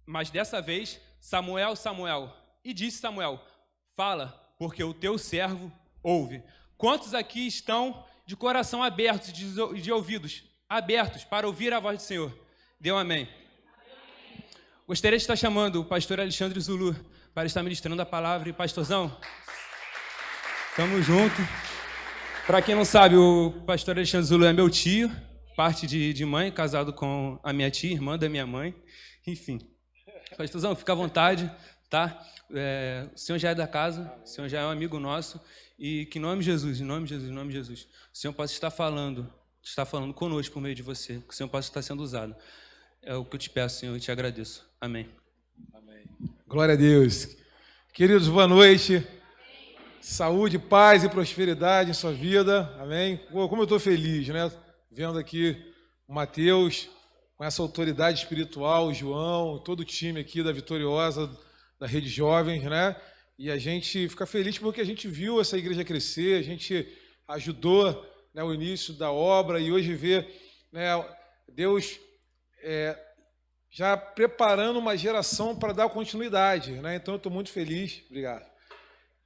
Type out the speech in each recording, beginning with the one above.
Mas dessa vez, Samuel, Samuel. E disse Samuel, fala, porque o teu servo ouve. Quantos aqui estão de coração aberto, de ouvidos abertos para ouvir a voz do Senhor? Dê um amém. Gostaria de estar chamando o pastor Alexandre Zulu para estar ministrando a palavra. E pastorzão, tamo junto. Para quem não sabe, o pastor Alexandre Zulu é meu tio, parte de mãe, casado com a minha tia, irmã da minha mãe. Enfim, pastorzão, fica à vontade, tá? O senhor já é da casa, o senhor já é um amigo nosso. E que em nome de Jesus, em nome de Jesus, em nome de Jesus, o Senhor possa estar falando conosco por meio de você, que o Senhor possa estar sendo usado. É o que eu te peço, Senhor, e te agradeço. Amém. Amém. Glória a Deus. Queridos, boa noite. Saúde, paz e prosperidade em sua vida. Amém. Como eu estou feliz, né? Vendo aqui o Mateus, com essa autoridade espiritual, o João, todo o time aqui da Vitoriosa, da Rede Jovens, né? E a gente fica feliz porque a gente viu essa igreja crescer, a gente ajudou, né, o início da obra e hoje vê, né, Deus já preparando uma geração para dar continuidade, né? Então eu estou muito feliz, obrigado,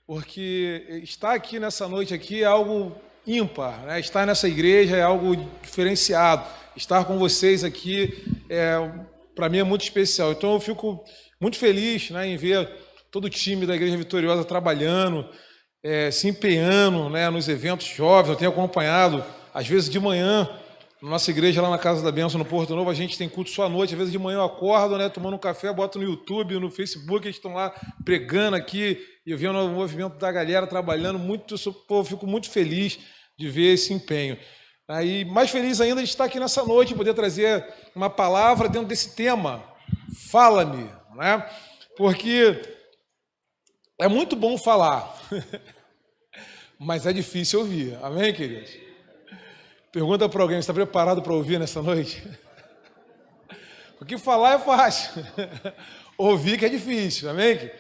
porque estar aqui nessa noite aqui é algo ímpar, né? Estar nessa igreja é algo diferenciado, estar com vocês aqui para mim é muito especial. Então eu fico muito feliz, né, em ver todo o time da Igreja Vitoriosa trabalhando, se empenhando, né, nos eventos jovens. Eu tenho acompanhado, às vezes de manhã, na nossa igreja lá na Casa da Bênção, no Porto Novo, a gente tem culto só à noite. Às vezes de manhã eu acordo, né, tomando um café, boto no YouTube, no Facebook, eles estão lá pregando aqui, e eu vendo o movimento da galera trabalhando muito. Eu fico muito feliz de ver esse empenho. E mais feliz ainda de estar aqui nessa noite, poder trazer uma palavra dentro desse tema, fala-me, né? Porque é muito bom falar, mas é difícil ouvir. Amém, queridos? Pergunta para alguém, está preparado para ouvir nessa noite? Porque falar é fácil, ouvir que é difícil. Amém?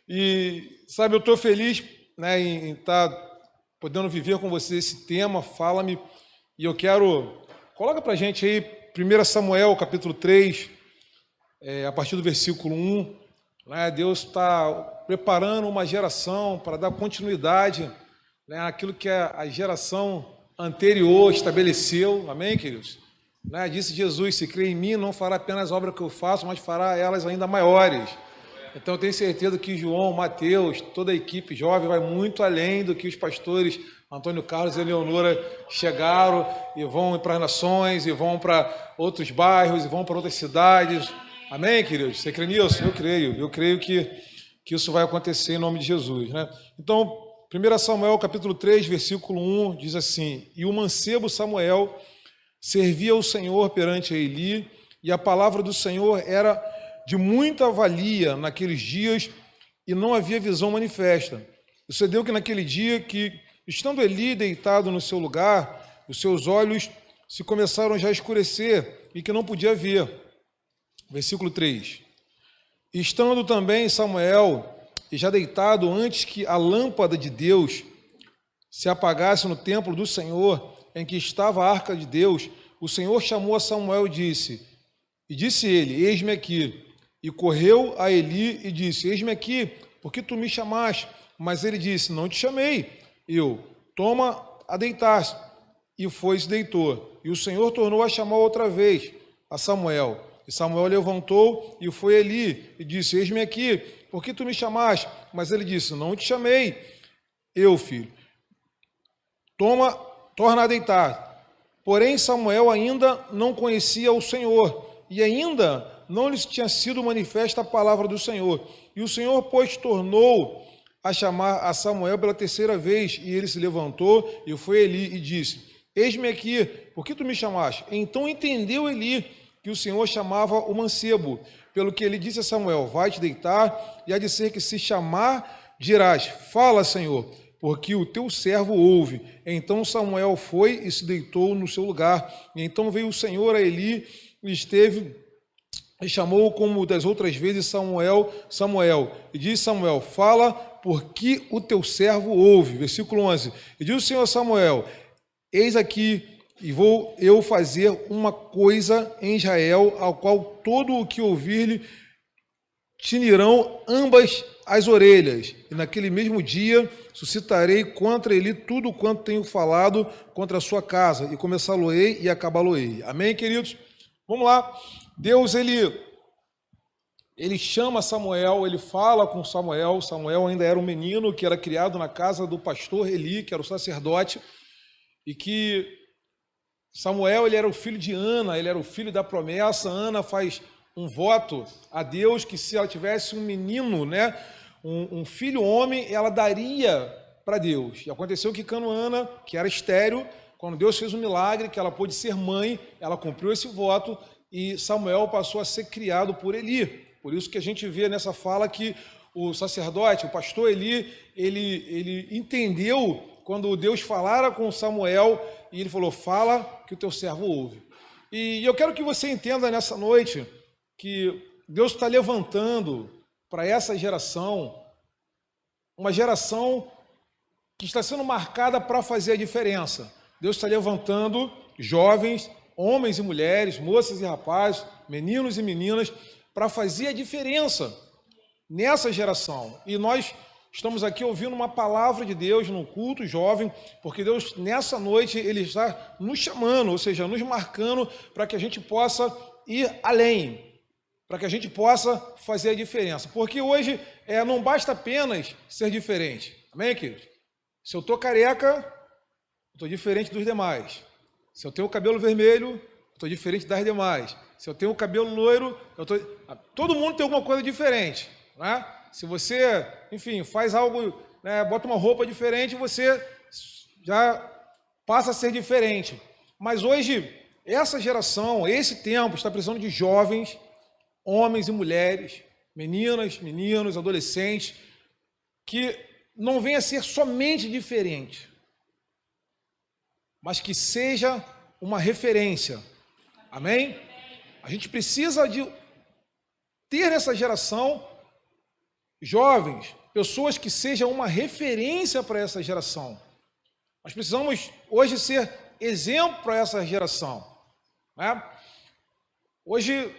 E, sabe, eu estou feliz, né, em estar podendo viver com você esse tema, fala-me. E eu quero, coloca para a gente aí, 1 Samuel, capítulo 3, a partir do versículo 1. Deus está preparando uma geração para dar continuidade, né, àquilo que a geração anterior estabeleceu. Amém, queridos? Disse Jesus, se crê em mim, não fará apenas a obra que eu faço, mas fará elas ainda maiores. Então eu tenho certeza que João, Mateus, toda a equipe jovem vai muito além do que os pastores Antônio Carlos e Eleonora chegaram, e vão para as nações, e vão para outros bairros, e vão para outras cidades. Amém, queridos? Você crê nisso? Eu creio que isso vai acontecer em nome de Jesus, né? Então, 1 Samuel, capítulo 3, versículo 1, diz assim, e o mancebo Samuel servia ao Senhor perante Eli, e a palavra do Senhor era de muita valia naqueles dias, e não havia visão manifesta. Sucedeu que naquele dia que, estando Eli deitado no seu lugar, os seus olhos se começaram já a escurecer, e que não podia ver. Versículo 3. Estando também Samuel, e já deitado antes que a lâmpada de Deus se apagasse no templo do Senhor, em que estava a arca de Deus, o Senhor chamou a Samuel e disse ele, eis-me aqui. E correu a Eli e disse, eis-me aqui, porque tu me chamaste? Mas ele disse, não te chamei. Toma a deitar-se. E foi e se deitou. E o Senhor tornou a chamar outra vez a Samuel. E Samuel levantou e foi Eli e disse, eis-me aqui, por que tu me chamaste? Mas ele disse, não te chamei. Filho, torna a deitar. Porém Samuel ainda não conhecia o Senhor, e ainda não lhes tinha sido manifesta a palavra do Senhor. E o Senhor, pois, tornou a chamar a Samuel pela terceira vez, e ele se levantou e foi Eli e disse, eis-me aqui, por que tu me chamaste? Então entendeu Eli que o Senhor chamava o mancebo, pelo que ele disse a Samuel, vai-te deitar, e há de ser que se chamar, dirás, fala, Senhor, porque o teu servo ouve. Então Samuel foi e se deitou no seu lugar, e então veio o Senhor a Eli, e chamou como das outras vezes Samuel, e disse Samuel, fala, porque o teu servo ouve. Versículo 11, e diz o Senhor a Samuel, eis aqui, e vou eu fazer uma coisa em Israel, ao qual todo o que ouvir-lhe tinirão ambas as orelhas, e naquele mesmo dia suscitarei contra ele tudo quanto tenho falado contra a sua casa, e começá-lo-ei e acabá-lo-ei. Amém, queridos? Vamos lá. Deus, ele chama Samuel, ele fala com Samuel. Samuel ainda era um menino que era criado na casa do pastor Eli, que era o sacerdote, e que Samuel, ele era o filho de Ana, ele era o filho da promessa. Ana faz um voto a Deus que se ela tivesse um menino, né, um filho homem, ela daria para Deus. E aconteceu que quando Ana, que era estéril, quando Deus fez um milagre, que ela pôde ser mãe, ela cumpriu esse voto e Samuel passou a ser criado por Eli. Por isso que a gente vê nessa fala que o sacerdote, o pastor Eli, ele entendeu quando Deus falara com Samuel e ele falou, fala que o teu servo ouve. E eu quero que você entenda nessa noite que Deus está levantando para essa geração, uma geração que está sendo marcada para fazer a diferença. Deus está levantando jovens, homens e mulheres, moças e rapazes, meninos e meninas, para fazer a diferença nessa geração. E nós estamos aqui ouvindo uma palavra de Deus no culto jovem, porque Deus, nessa noite, Ele está nos chamando, ou seja, nos marcando para que a gente possa ir além, para que a gente possa fazer a diferença. Porque hoje não basta apenas ser diferente. Amém, queridos? Se eu estou careca, eu estou diferente dos demais. Se eu tenho o cabelo vermelho, eu estou diferente das demais. Se eu tenho o cabelo loiro, todo mundo tem alguma coisa diferente, né? Se você, enfim, faz algo, né, bota uma roupa diferente, você já passa a ser diferente. Mas hoje, essa geração, esse tempo, está precisando de jovens, homens e mulheres, meninas, meninos, adolescentes, que não venha a ser somente diferente, mas que seja uma referência. Amém? A gente precisa de ter nessa geração jovens, pessoas que sejam uma referência para essa geração. Nós precisamos hoje ser exemplo para essa geração, né? Hoje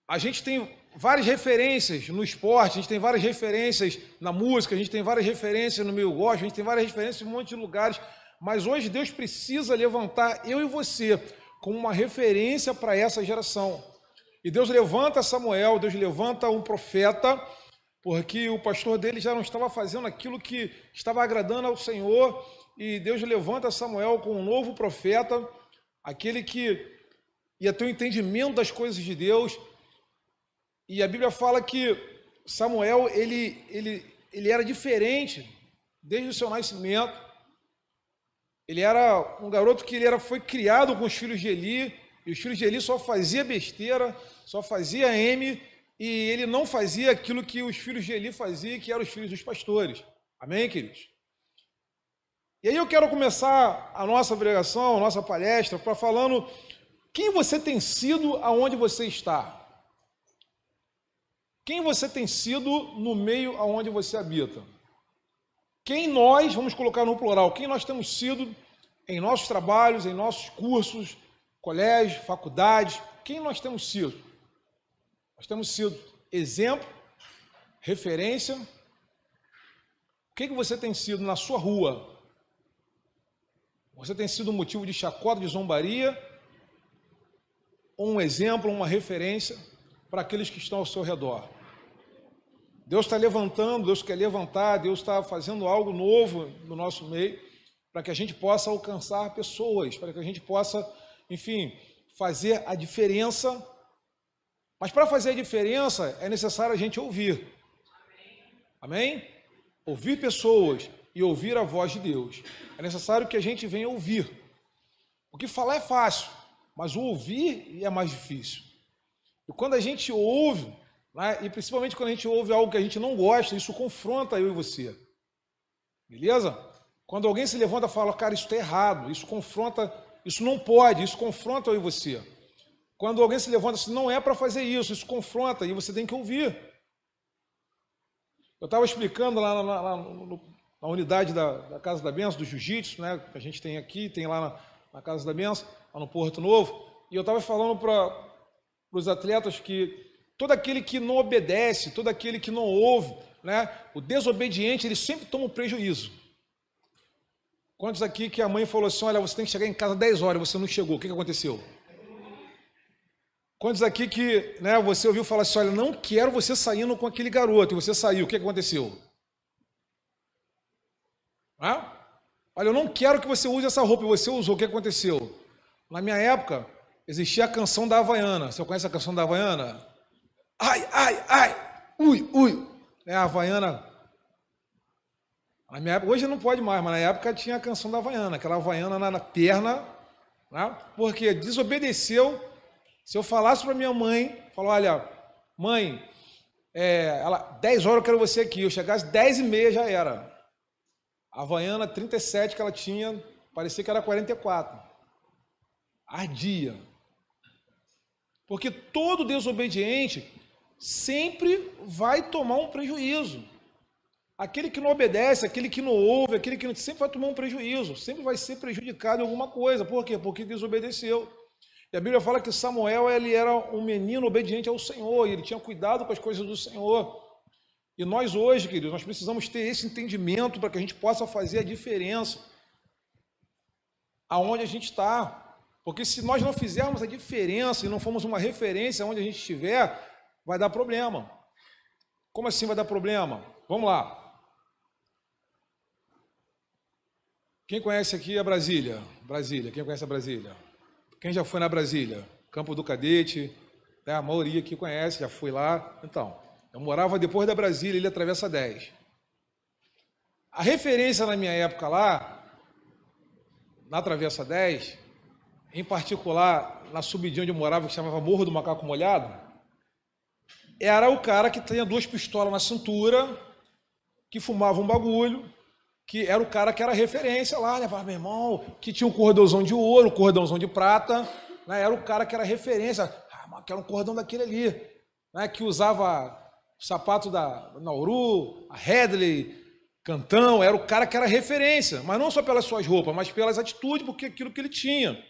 a gente tem várias referências no esporte, a gente tem várias referências na música, a gente tem várias referências no meio gospel, a gente tem várias referências em um monte de lugares, mas hoje Deus precisa levantar eu e você como uma referência para essa geração. E Deus levanta Samuel, Deus levanta um profeta, porque o pastor dele já não estava fazendo aquilo que estava agradando ao Senhor, e Deus levanta Samuel com um novo profeta, aquele que ia ter um entendimento das coisas de Deus. E a Bíblia fala que Samuel, ele era diferente desde o seu nascimento. Ele era um garoto que foi criado com os filhos de Eli, e os filhos de Eli só fazia besteira, só fazia M, e ele não fazia aquilo que os filhos de Eli faziam, que eram os filhos dos pastores. Amém, queridos? E aí eu quero começar a nossa pregação, a nossa palestra, falando quem você tem sido aonde você está. Quem você tem sido no meio aonde você habita. Quem nós, vamos colocar no plural, quem nós temos sido em nossos trabalhos, em nossos cursos, colégios, faculdades, quem nós temos sido? Nós temos sido exemplo, referência. O que você tem sido na sua rua? Você tem sido um motivo de chacota, de zombaria? Ou um exemplo, uma referência para aqueles que estão ao seu redor? Deus está levantando, Deus quer levantar, Deus está fazendo algo novo no nosso meio, para que a gente possa alcançar pessoas, para que a gente possa, enfim, fazer a diferença. Mas para fazer a diferença é necessário a gente ouvir. Amém? Ouvir pessoas e ouvir a voz de Deus. É necessário que a gente venha ouvir. Porque falar é fácil, mas o ouvir é mais difícil. E quando a gente ouve, né, e principalmente quando a gente ouve algo que a gente não gosta, isso confronta eu e você. Beleza? Quando alguém se levanta e fala, cara, isso está errado, isso confronta, isso não pode, isso confronta eu e você. Quando alguém se levanta e diz, não é para fazer isso, isso confronta e você tem que ouvir. Eu estava explicando lá na unidade da Casa da Benção, do Jiu-Jitsu, né, que a gente tem aqui, tem lá na Casa da Benção, lá no Porto Novo, e eu estava falando para os atletas que todo aquele que não obedece, todo aquele que não ouve, né? O desobediente, ele sempre toma um prejuízo. Quantos aqui que a mãe falou assim, olha, você tem que chegar em casa 10 horas, você não chegou, o que aconteceu? Quantos aqui que, né, você ouviu falar assim, olha, não quero você saindo com aquele garoto, e você saiu, o que aconteceu? Olha, eu não quero que você use essa roupa, e você usou, o que aconteceu? Na minha época, existia a canção da Havaiana. Você conhece a canção da Havaiana? Ai, ai, ai, ui, ui. É a Havaiana. Na minha época, hoje não pode mais, mas na época tinha a canção da Havaiana, aquela Havaiana na perna, né? Porque desobedeceu. Se eu falasse para minha mãe, falou, olha, mãe, ela, 10 horas eu quero você aqui, eu chegasse 10h30 já era. A Havaiana 37 que ela tinha, parecia que era 44. Ardia. Porque todo desobediente sempre vai tomar um prejuízo. Aquele que não obedece, aquele que não ouve, aquele que não, sempre vai tomar um prejuízo, sempre vai ser prejudicado em alguma coisa. Por quê? Porque desobedeceu. E a Bíblia fala que Samuel, ele era um menino obediente ao Senhor, e ele tinha cuidado com as coisas do Senhor. E nós hoje, queridos, nós precisamos ter esse entendimento para que a gente possa fazer a diferença aonde a gente está. Porque se nós não fizermos a diferença e não formos uma referência onde a gente estiver, vai dar problema. Como assim vai dar problema? Vamos lá. Quem conhece aqui a Brasília? Brasília, quem conhece a Brasília? Quem já foi na Brasília? Campo do Cadete, né? A maioria aqui conhece, já fui lá. Então, eu morava depois da Brasília, ele atravessa 10. A referência na minha época lá, na Travessa 10, em particular, na subidinha onde eu morava, que chamava Morro do Macaco Molhado, era o cara que tinha 2 pistolas na cintura, que fumava um bagulho, que era o cara que era referência lá, né? Falava, meu irmão, que tinha um cordãozão de ouro, um cordãozão de prata, né? Era o cara que era referência, mas que era um cordão daquele ali, né? Que usava o sapato da Nauru, a Headley, Cantão, era o cara que era referência, mas não só pelas suas roupas, mas pelas atitudes, porque aquilo que ele tinha.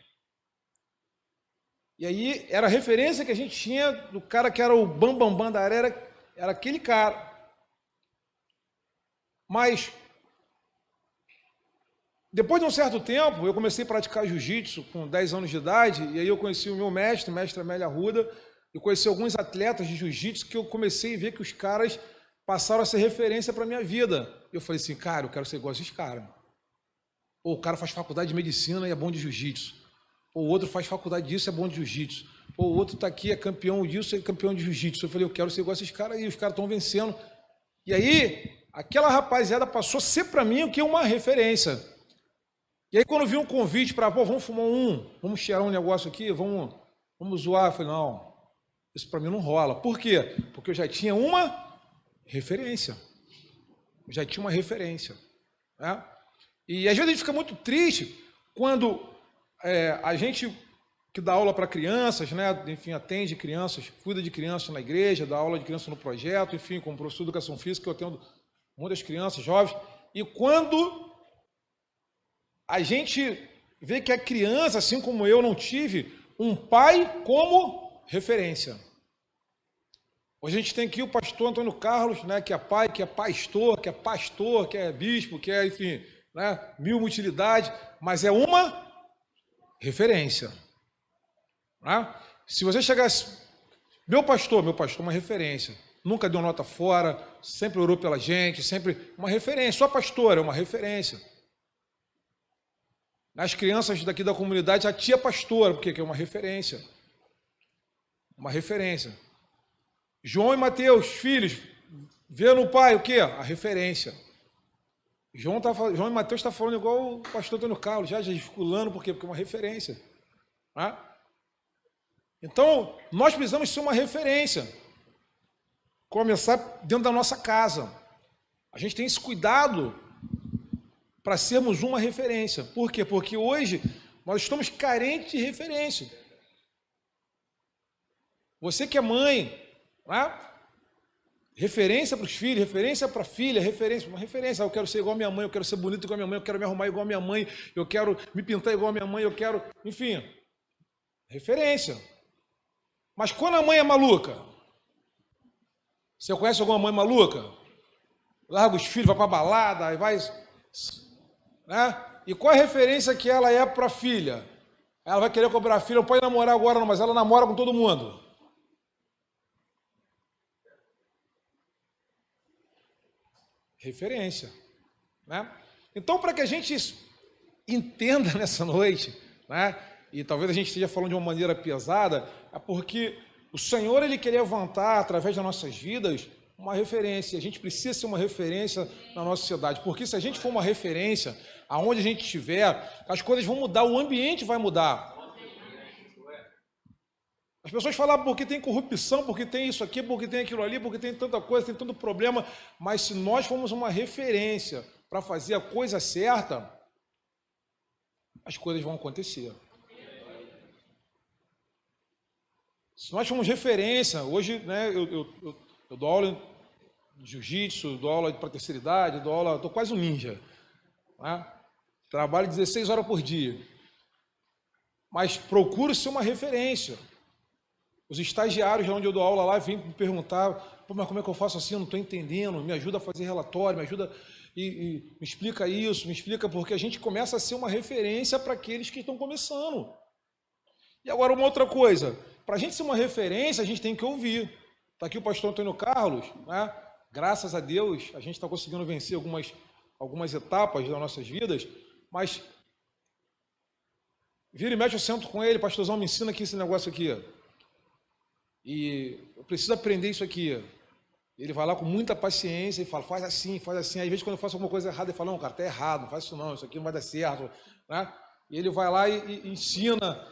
E aí era a referência que a gente tinha do cara que era o bambambam da área, era aquele cara. Mas depois de um certo tempo, eu comecei a praticar jiu-jitsu com 10 anos de idade, e aí eu conheci o meu mestre Amélia Arruda, e conheci alguns atletas de jiu-jitsu que eu comecei a ver que os caras passaram a ser referência para a minha vida. Eu falei assim, cara, eu quero ser igual a esses caras. Ou o cara faz faculdade de medicina e é bom de jiu-jitsu. Ou o outro faz faculdade disso e é bom de jiu-jitsu. Ou o outro está aqui, é campeão disso e é campeão de jiu-jitsu. Eu falei, eu quero ser igual a esses caras aí, os caras estão vencendo. E aí, aquela rapaziada passou a ser para mim o que é uma referência. E aí, quando vi um convite para, pô, vamos fumar vamos cheirar um negócio aqui, vamos zoar. Eu falei, não, isso para mim não rola. Por quê? Porque eu já tinha uma referência. Eu já tinha uma referência. Né? E às vezes a gente fica muito triste quando a gente que dá aula para crianças, né? Enfim, atende crianças, cuida de crianças na igreja, dá aula de crianças no projeto, enfim, como professor de educação física, eu atendo muitas crianças, jovens. E quando a gente vê que a criança, assim como eu, não tive um pai como referência. Hoje a gente tem aqui o pastor Antônio Carlos, né, que é pai, que é pastor, que é bispo, que é, enfim, né, mil utilidades, mas é uma referência. Né? Se você chegasse... Meu pastor é uma referência. Nunca deu nota fora, sempre orou pela gente, sempre uma referência. Sua pastora é uma referência. As crianças daqui da comunidade, a tia pastora, porque é uma referência. Uma referência. João e Mateus, filhos, vê no pai o quê? A referência. João e Mateus estão falando igual o pastor Antônio Carlos, já gesticulando, por quê? Porque é uma referência. Né? Então, nós precisamos ser uma referência. Começar dentro da nossa casa. A gente tem esse cuidado para sermos uma referência. Por quê? Porque hoje nós estamos carentes de referência. Você que é mãe, né? Referência para os filhos, referência para a filha, uma referência. Eu quero ser igual a minha mãe, eu quero ser bonito igual a minha mãe, eu quero me arrumar igual a minha mãe, eu quero me pintar igual a minha mãe, eu quero... Enfim, referência. Mas quando a mãe é maluca, Você conhece alguma mãe maluca? Larga os filhos, vai para balada, aí vai... Né? E qual a referência que ela é para a filha? Ela vai querer cobrar a filha, não pode namorar agora não, mas ela namora com todo mundo. Referência. Né? Então, para que a gente entenda nessa noite, né? E talvez a gente esteja falando de uma maneira pesada, é porque o Senhor ele quer levantar, através das nossas vidas, uma referência. A gente precisa ser uma referência na nossa sociedade, porque se a gente for uma referência, aonde a gente estiver, as coisas vão mudar, o ambiente vai mudar. As pessoas falam porque tem corrupção, porque tem isso aqui, porque tem aquilo ali, porque tem tanta coisa, tem tanto problema, mas se nós formos uma referência para fazer a coisa certa, as coisas vão acontecer. Se nós formos referência, hoje, né, eu dou aula de jiu-jitsu, dou aula para terceira idade, dou aula, estou quase um ninja. Né? Trabalho 16 horas por dia. Mas procuro ser uma referência. Os estagiários onde eu dou aula lá vêm me perguntar, pô, mas como é que eu faço assim? Eu não estou entendendo, me ajuda a fazer relatório, me ajuda e me explica isso, me explica, porque a gente começa a ser uma referência para aqueles que estão começando. E agora uma outra coisa, para a gente ser uma referência, a gente tem que ouvir. Está aqui o pastor Antônio Carlos, né? Graças a Deus, a gente está conseguindo vencer algumas etapas das nossas vidas, mas vira e mexe, eu sento com ele, pastorzão, me ensina aqui esse negócio aqui. E eu preciso aprender isso aqui. Ele vai lá com muita paciência e fala, faz assim, faz assim. Às vezes, quando eu faço alguma coisa errada, ele fala, não, cara, tá errado, não faz isso não, isso aqui não vai dar certo. Né? E ele vai lá e ensina,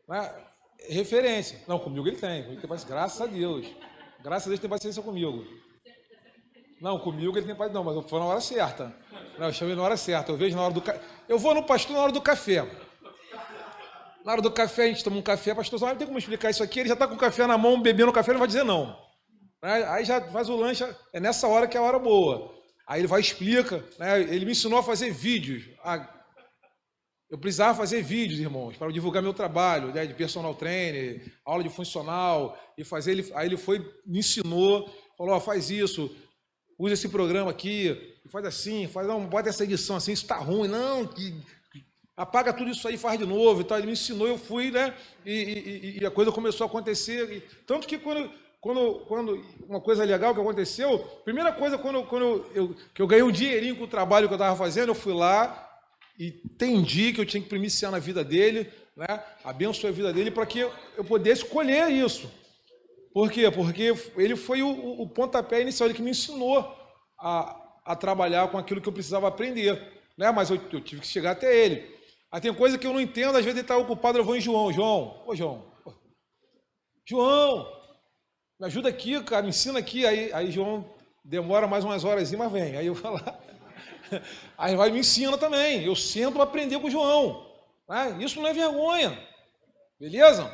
né? Referência. Não, comigo ele tem paciência, graças a Deus. Graças a Deus tem paciência comigo. Não, comigo ele tem paciência, não, mas eu vou na hora certa. Não, eu chamei na hora certa, eu vejo na hora do café. Eu vou no pastor na hora do café. Na hora do café, a gente toma um café, pastor, não tem como explicar isso aqui, ele já está com o café na mão, bebendo o café, ele não vai dizer não. Aí já faz o lanche, é nessa hora que é a hora boa. Aí ele vai e explica, né? Ele me ensinou a fazer vídeos. Eu precisava fazer vídeos, irmãos, para divulgar meu trabalho, né, de personal trainer, aula de funcional, e fazer. Aí ele foi, me ensinou, falou, faz isso, usa esse programa aqui, faz assim, não, bota essa edição assim, isso está ruim, não, apaga tudo isso aí, faz de novo e tal. Ele me ensinou, eu fui, né? E a coisa começou a acontecer. Tanto que quando uma coisa legal que aconteceu, primeira coisa, que eu ganhei um dinheirinho com o trabalho que eu estava fazendo, eu fui lá e entendi que eu tinha que primiciar na vida dele, né? Abençoar a vida dele para que eu pudesse colher isso. Por quê? Porque ele foi o pontapé inicial, ele que me ensinou a trabalhar com aquilo que eu precisava aprender, né? Mas eu tive que chegar até ele. Aí tem coisa que eu não entendo, às vezes ele está ocupado, eu vou em João, me ajuda aqui, cara, me ensina aqui. Aí João demora mais umas horas, mas vem. Aí eu vou lá, aí vai e me ensina também. Eu sento para aprender com o João. Né? Isso não é vergonha, beleza?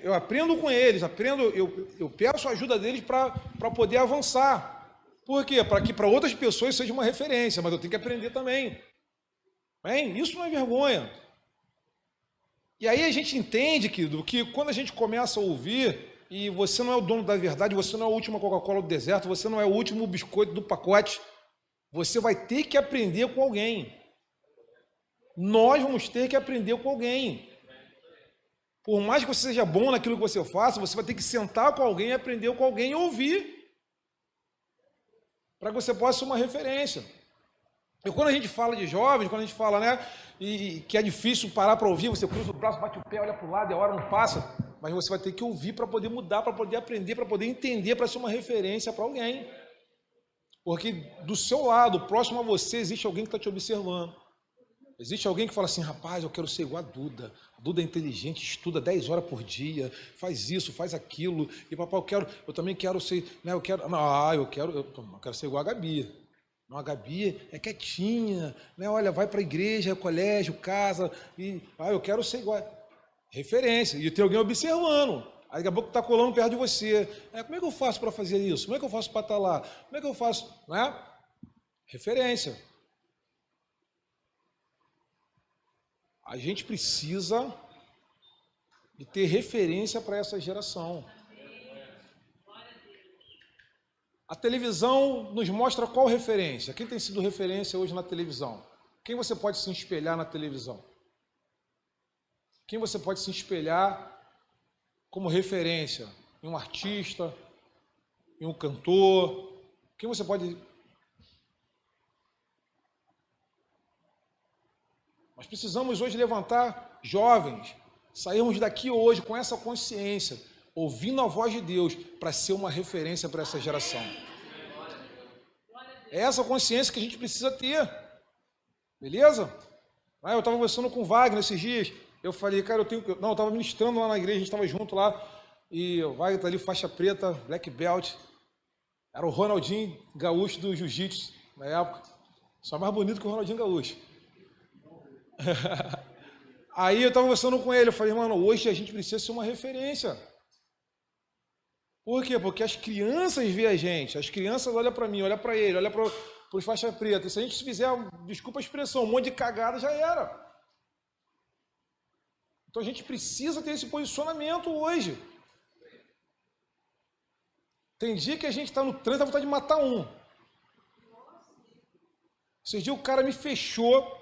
Eu aprendo com eles, eu peço a ajuda deles para poder avançar. Por quê? Para que para outras pessoas seja uma referência, mas eu tenho que aprender também. Bem, isso não é vergonha. E aí a gente entende que quando a gente começa a ouvir, e você não é o dono da verdade, você não é a última Coca-Cola do deserto, você não é o último biscoito do pacote, você vai ter que aprender com alguém. Nós vamos ter que aprender com alguém. Por mais que você seja bom naquilo que você faça, você vai ter que sentar com alguém, aprender com alguém e ouvir, para que você possa ser uma referência. E quando a gente fala de jovens, quando a gente fala, né, e que é difícil parar para ouvir, você cruza o braço, bate o pé, olha para o lado e a hora não passa, mas você vai ter que ouvir para poder mudar, para poder aprender, para poder entender, para ser uma referência para alguém. Porque do seu lado, próximo a você, existe alguém que está te observando. Existe alguém que fala assim, rapaz, eu quero ser igual a Duda. A Duda é inteligente, estuda 10 horas por dia, faz isso, faz aquilo. E papai, eu também quero ser, né, eu quero ser igual a Gabi. Não, a Gabi é quietinha, né? Olha, vai para a igreja, colégio, casa, e eu quero ser igual. Referência, e tem alguém observando. Aí daqui a pouco está colando perto de você. Como é que eu faço para fazer isso? Como é que eu faço para estar lá? Como é que eu faço? Né? Referência. A gente precisa de ter referência para essa geração. A televisão nos mostra qual referência? Quem tem sido referência hoje na televisão? Quem você pode se espelhar na televisão? Quem você pode se espelhar como referência? Em um artista, em um cantor? Quem você pode... Nós precisamos hoje levantar jovens, sairmos daqui hoje com essa consciência, ouvindo a voz de Deus, para ser uma referência para essa geração. É essa consciência que a gente precisa ter. Beleza? Eu estava conversando com o Wagner esses dias. Eu falei, cara, eu estava ministrando lá na igreja, a gente estava junto lá. E o Wagner está ali, faixa preta, black belt. Era o Ronaldinho Gaúcho do Jiu-Jitsu, na época. Só mais bonito que o Ronaldinho Gaúcho. Aí eu estava conversando com ele, eu falei, mano, hoje a gente precisa ser uma referência. Por quê? Porque as crianças veem a gente, as crianças olham para mim, olham para ele, olham para os faixa preta. E se a gente fizer, desculpa a expressão, um monte de cagada, já era. Então a gente precisa ter esse posicionamento hoje. Tem dia que a gente está no trânsito, dá vontade de matar um. Esses dias o cara me fechou,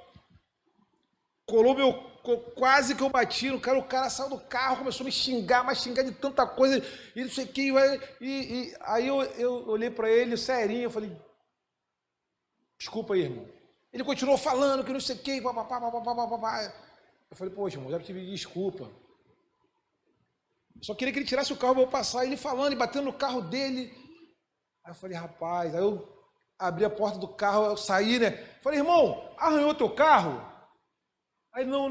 colou meu... Quase que eu bati no cara, o cara saiu do carro, começou a me xingar, mas xingar de tanta coisa, e não sei o que, aí eu olhei para ele, serinho, eu falei, desculpa aí, irmão. Ele continuou falando que não sei o que, papapá. Eu falei, poxa, irmão, já te pedi desculpa. Eu só queria que ele tirasse o carro para eu passar, ele falando e batendo no carro dele. Aí eu falei, rapaz, aí eu abri a porta do carro, eu saí, né? Falei, irmão, arranhou teu carro? Aí, não.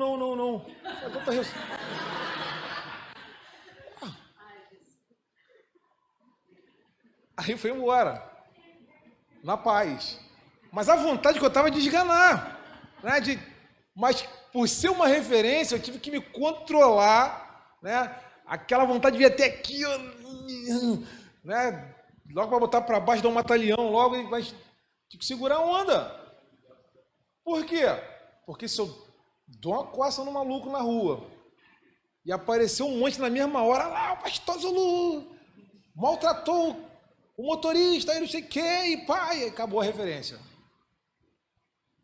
Aí foi embora, na paz. Mas a vontade que eu estava de esganar, né? Mas por ser uma referência, eu tive que me controlar, né? Aquela vontade de vir até aqui, né? Logo para botar para baixo, dar um mata-leão, mas tive que segurar a onda. Por quê? Porque se eu dou uma coça no maluco na rua e apareceu um monte na mesma hora, lá, o pastor Zulu maltratou o motorista, aí não sei o que, e pá, e acabou a referência.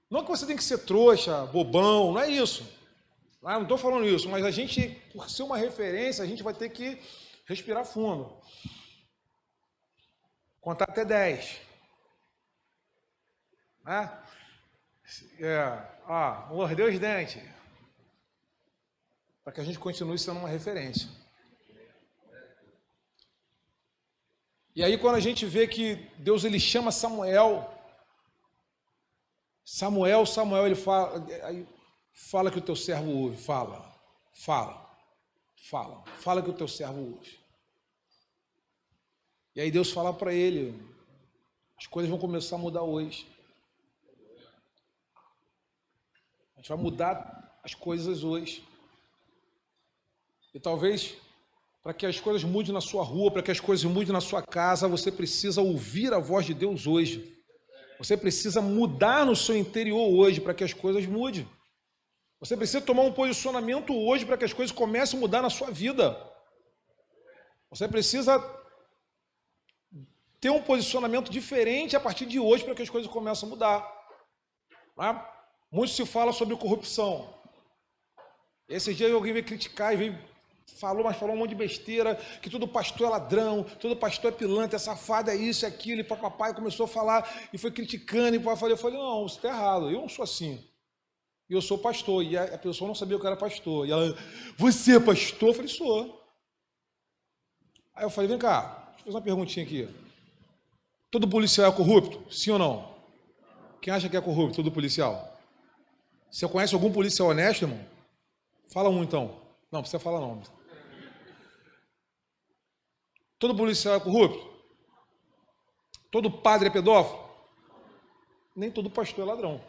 Não que você tem que ser trouxa, bobão, não é isso. Não estou falando isso, mas a gente, por ser uma referência, a gente vai ter que respirar fundo. Contar até 10. Né? Mordeu os dentes. Para que a gente continue sendo uma referência. E aí quando a gente vê que Deus ele chama Samuel, ele fala que o teu servo ouve, fala que o teu servo ouve. E aí Deus fala para ele, as coisas vão começar a mudar hoje. A gente vai mudar as coisas hoje. E talvez, para que as coisas mudem na sua rua, para que as coisas mudem na sua casa, você precisa ouvir a voz de Deus hoje. Você precisa mudar no seu interior hoje para que as coisas mudem. Você precisa tomar um posicionamento hoje para que as coisas comecem a mudar na sua vida. Você precisa ter um posicionamento diferente a partir de hoje para que as coisas comecem a mudar. Não é? Muito se fala sobre corrupção. Esses dias alguém veio criticar e falou um monte de besteira, que todo pastor é ladrão, todo pastor é pilantra, é safado, é isso, é aquilo, e papai começou a falar e foi criticando, e eu falei, não, você está errado, eu não sou assim. E eu sou pastor, e a pessoa não sabia que eu era pastor. E ela, você é pastor? Eu falei, sou. Aí eu falei, vem cá, deixa eu fazer uma perguntinha aqui. Todo policial é corrupto? Sim ou não? Quem acha que é corrupto, todo policial? Você conhece algum policial honesto, irmão? Fala um, então. Não, precisa falar não. Todo policial é corrupto? Todo padre é pedófilo? Nem todo pastor é ladrão.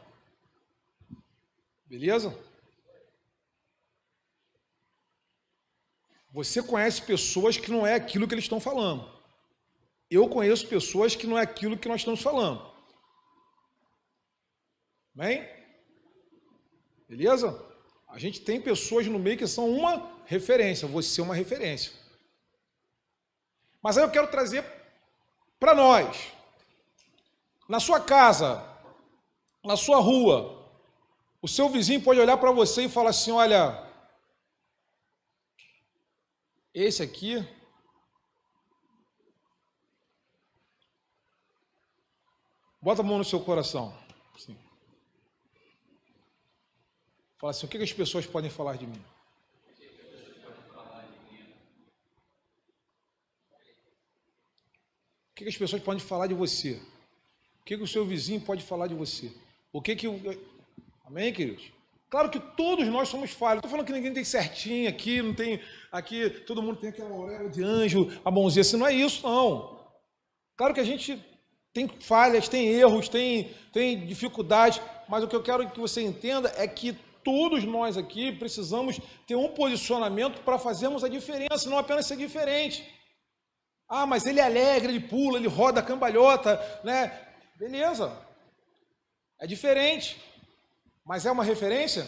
Beleza? Você conhece pessoas que não é aquilo que eles estão falando. Eu conheço pessoas que não é aquilo que nós estamos falando. Bem? Beleza? A gente tem pessoas no meio que são uma referência. Você é uma referência. Mas aí eu quero trazer para nós, na sua casa, na sua rua, o seu vizinho pode olhar para você e falar assim: olha, esse aqui bota a mão no seu coração. Assim. Fala assim: o que as pessoas podem falar de mim? O que as pessoas podem falar de você? O que o seu vizinho pode falar de você? O que Amém, queridos? Claro que todos nós somos falhos. Não estou falando que ninguém tem certinho aqui, não tem aqui, todo mundo tem aquela auréola de anjo, a mãozinha assim, não é isso, não. Claro que a gente tem falhas, tem erros, tem dificuldades, mas o que eu quero que você entenda é que todos nós aqui precisamos ter um posicionamento para fazermos a diferença, não apenas ser diferente. Ah, mas ele é alegre, ele pula, ele roda a cambalhota, né? Beleza. É diferente. Mas é uma referência?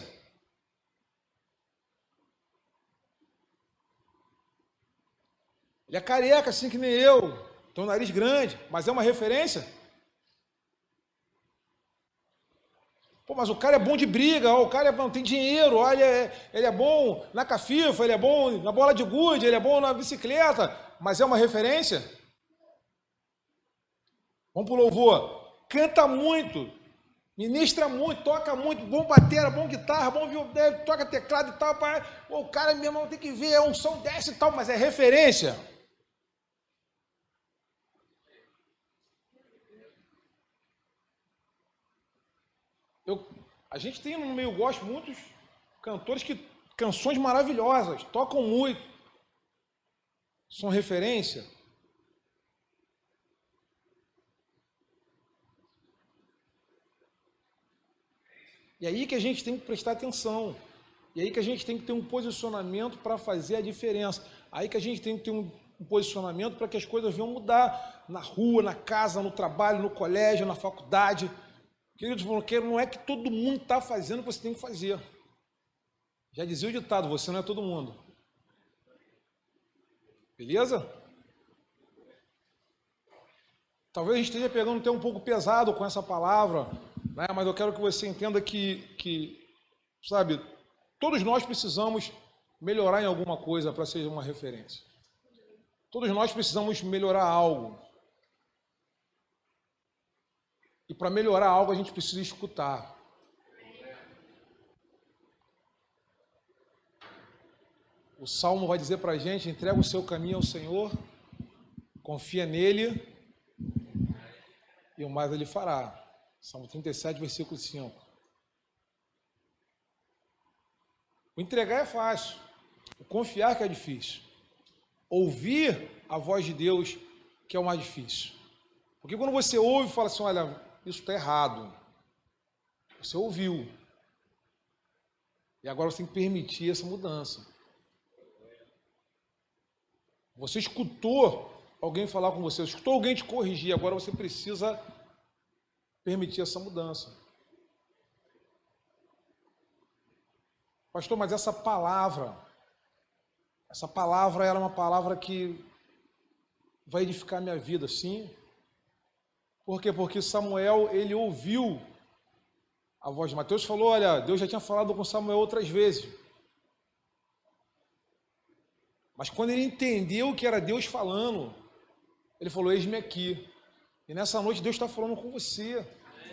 Ele é careca, assim que nem eu. Tem um nariz grande, mas é uma referência? Pô, mas o cara é bom de briga, ó, o cara é bom, tem dinheiro, ó, ele é bom na cafifa, ele é bom na bola de gude, ele é bom na bicicleta, mas é uma referência? Vamos para o louvor. Canta muito, ministra muito, toca muito, bom batera, bom guitarra, bom violão, toca teclado e tal. O cara mesmo tem que ver, um som desse e tal, mas é referência. A gente tem no meio gospel muitos cantores que canções maravilhosas, tocam muito, são referência. E aí que a gente tem que prestar atenção. E aí que a gente tem que ter um posicionamento para fazer a diferença. Aí que a gente tem que ter um posicionamento para que as coisas venham mudar na rua, na casa, no trabalho, no colégio, na faculdade. Queridos, não é que todo mundo está fazendo o que você tem que fazer. Já dizia o ditado: você não é todo mundo. Beleza? Talvez a gente esteja pegando até um pouco pesado com essa palavra, né? Mas eu quero que você entenda que, sabe, todos nós precisamos melhorar em alguma coisa para ser uma referência. Todos nós precisamos melhorar algo. E para melhorar algo, a gente precisa escutar. O Salmo vai dizer para a gente: entrega o seu caminho ao Senhor, confia nele, e o mais ele fará. Salmo 37, versículo 5. O entregar é fácil, o confiar que é difícil. Ouvir a voz de Deus que é o mais difícil. Porque quando você ouve e fala assim: olha, isso está errado. Você ouviu. E agora você tem que permitir essa mudança. Você escutou alguém falar com você, escutou alguém te corrigir, agora você precisa permitir essa mudança. Pastor, mas essa palavra era uma palavra que vai edificar a minha vida, sim. Por quê? Porque Samuel, ele ouviu a voz de Mateus, falou: olha, Deus já tinha falado com Samuel outras vezes. Mas quando ele entendeu que era Deus falando, ele falou: eis-me aqui. E nessa noite Deus está falando com você.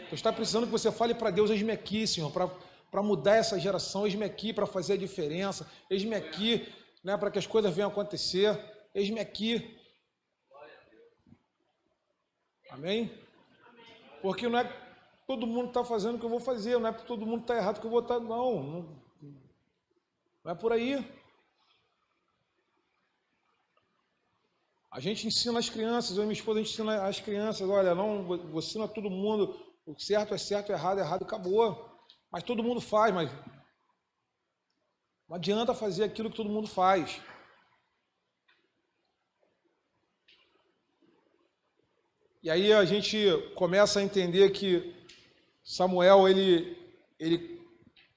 Deus está precisando que você fale para Deus: eis-me aqui, Senhor, para mudar essa geração, eis-me aqui para fazer a diferença, eis-me aqui, né, para que as coisas venham acontecer, eis-me aqui. Amém? Porque não é que todo mundo está fazendo o que eu vou fazer, não é que todo mundo está errado que eu vou estar, não é por aí. A gente ensina as crianças, eu e minha esposa, a gente ensina as crianças: olha, não, você não é todo mundo, o certo é certo, o errado é errado, acabou. Mas todo mundo faz, mas não adianta fazer aquilo que todo mundo faz. E aí a gente começa a entender que Samuel, ele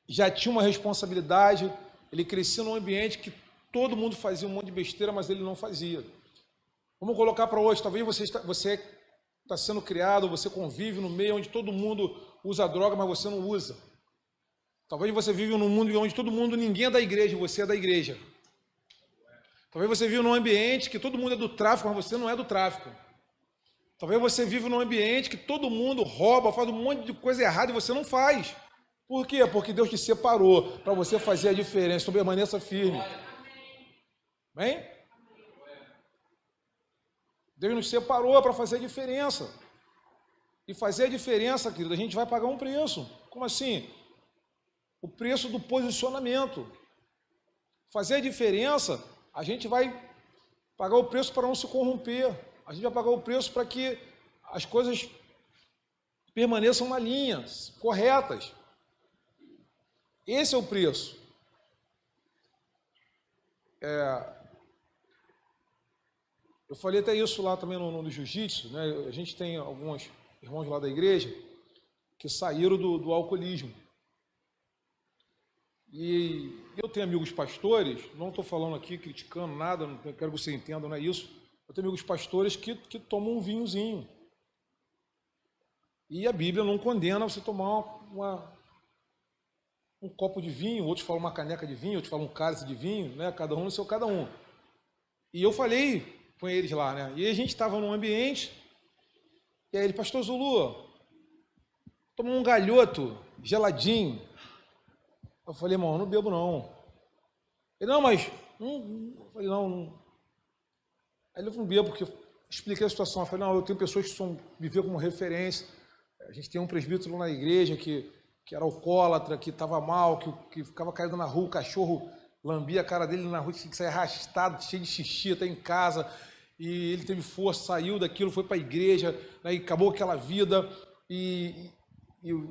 já tinha uma responsabilidade, ele crescia num ambiente que todo mundo fazia um monte de besteira, mas ele não fazia. Vamos colocar para hoje, talvez você está sendo criado, você convive no meio onde todo mundo usa droga, mas você não usa. Talvez você vive num mundo onde todo mundo, ninguém é da igreja, você é da igreja. Talvez você vive num ambiente que todo mundo é do tráfico, mas você não é do tráfico. Talvez você vive num ambiente que todo mundo rouba, faz um monte de coisa errada e você não faz. Por quê? Porque Deus te separou para você fazer a diferença, então permaneça firme. Amém? Deus nos separou para fazer a diferença. E fazer a diferença, querido, a gente vai pagar um preço. Como assim? O preço do posicionamento. Fazer a diferença, a gente vai pagar o preço para não se corromper. A gente vai pagar o preço para que as coisas permaneçam na linha, corretas. Esse é o preço. Eu falei até isso lá também no jiu-jitsu, né? A gente tem alguns irmãos lá da igreja que saíram do alcoolismo. E eu tenho amigos pastores, não estou falando aqui, criticando nada, não quero que você entenda, não é isso. Eu tenho amigos pastores que tomam um vinhozinho. E a Bíblia não condena você tomar um copo de vinho, outros falam uma caneca de vinho, outros falam um cálice de vinho, né? Cada um no seu cada um. E eu falei com eles lá, né? E a gente estava num ambiente, e aí ele, pastor Zulu, tomou um galhoto geladinho. Eu falei, irmão, eu não bebo não. Ele, não, mas... Eu falei, não. Aí ele não bebo, porque eu expliquei a situação. Eu falei, não, eu tenho pessoas que viver como referência. A gente tem um presbítero na igreja que era alcoólatra, que estava mal, que ficava caído na rua, o cachorro lambia a cara dele na rua, tinha que sair arrastado, cheio de xixi, até em casa. E ele teve força, saiu daquilo, foi para a igreja, né, e acabou aquela vida. E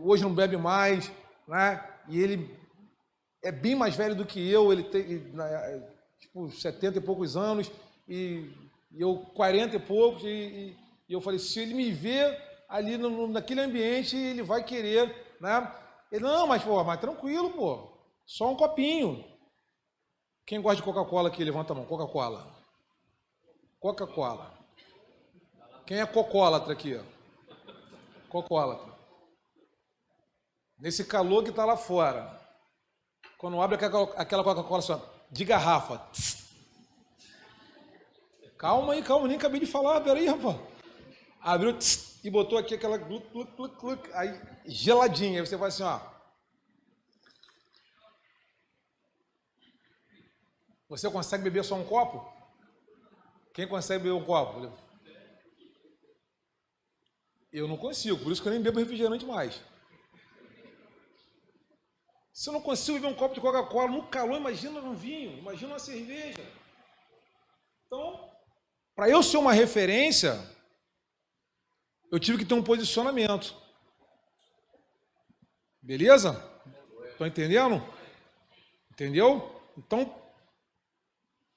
hoje não bebe mais, né? E ele é bem mais velho do que eu, ele tem tipo 70 e poucos anos, e eu 40 e poucos, e eu falei, se ele me ver ali naquele ambiente, ele vai querer, né? Ele, não, mas tranquilo, pô, só um copinho. Quem gosta de Coca-Cola aqui, levanta a mão, Coca-Cola. Coca-Cola. Quem é cocólatra aqui? Cocólatra. Nesse calor que está lá fora, quando abre aquela Coca-Cola só, de garrafa. Calma aí, nem acabei de falar, peraí, rapaz. Abriu e botou aqui aquela gluc, aí geladinha. Aí você vai assim, ó. Você consegue beber só um copo? Quem consegue beber um copo? Eu não consigo, por isso que eu nem bebo refrigerante mais. Se eu não consigo beber um copo de Coca-Cola no calor, imagina um vinho, imagina uma cerveja. Então, para eu ser uma referência, eu tive que ter um posicionamento. Beleza? Estão entendendo? Entendeu? Então,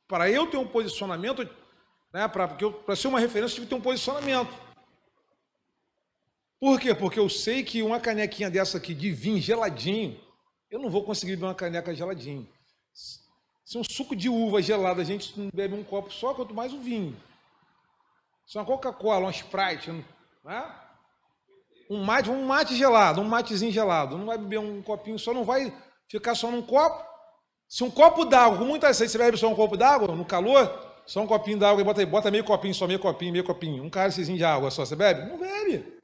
para eu ter um posicionamento, né, para ser uma referência, eu tive que ter um posicionamento. Por quê? Porque eu sei que uma canequinha dessa aqui de vinho geladinho, eu não vou conseguir beber uma caneca geladinho. Se um suco de uva gelado, a gente não bebe um copo só, quanto mais o vinho. Se uma Coca-Cola, uma Sprite, né? Um mate gelado, um matezinho gelado, não vai beber um copinho só, não vai ficar só num copo. Se um copo d'água, com muita sede, você bebe só um copo d'água, no calor, só um copinho d'água e bota meio copinho, só meio copinho, um cálicezinho de água só, você bebe? Não bebe.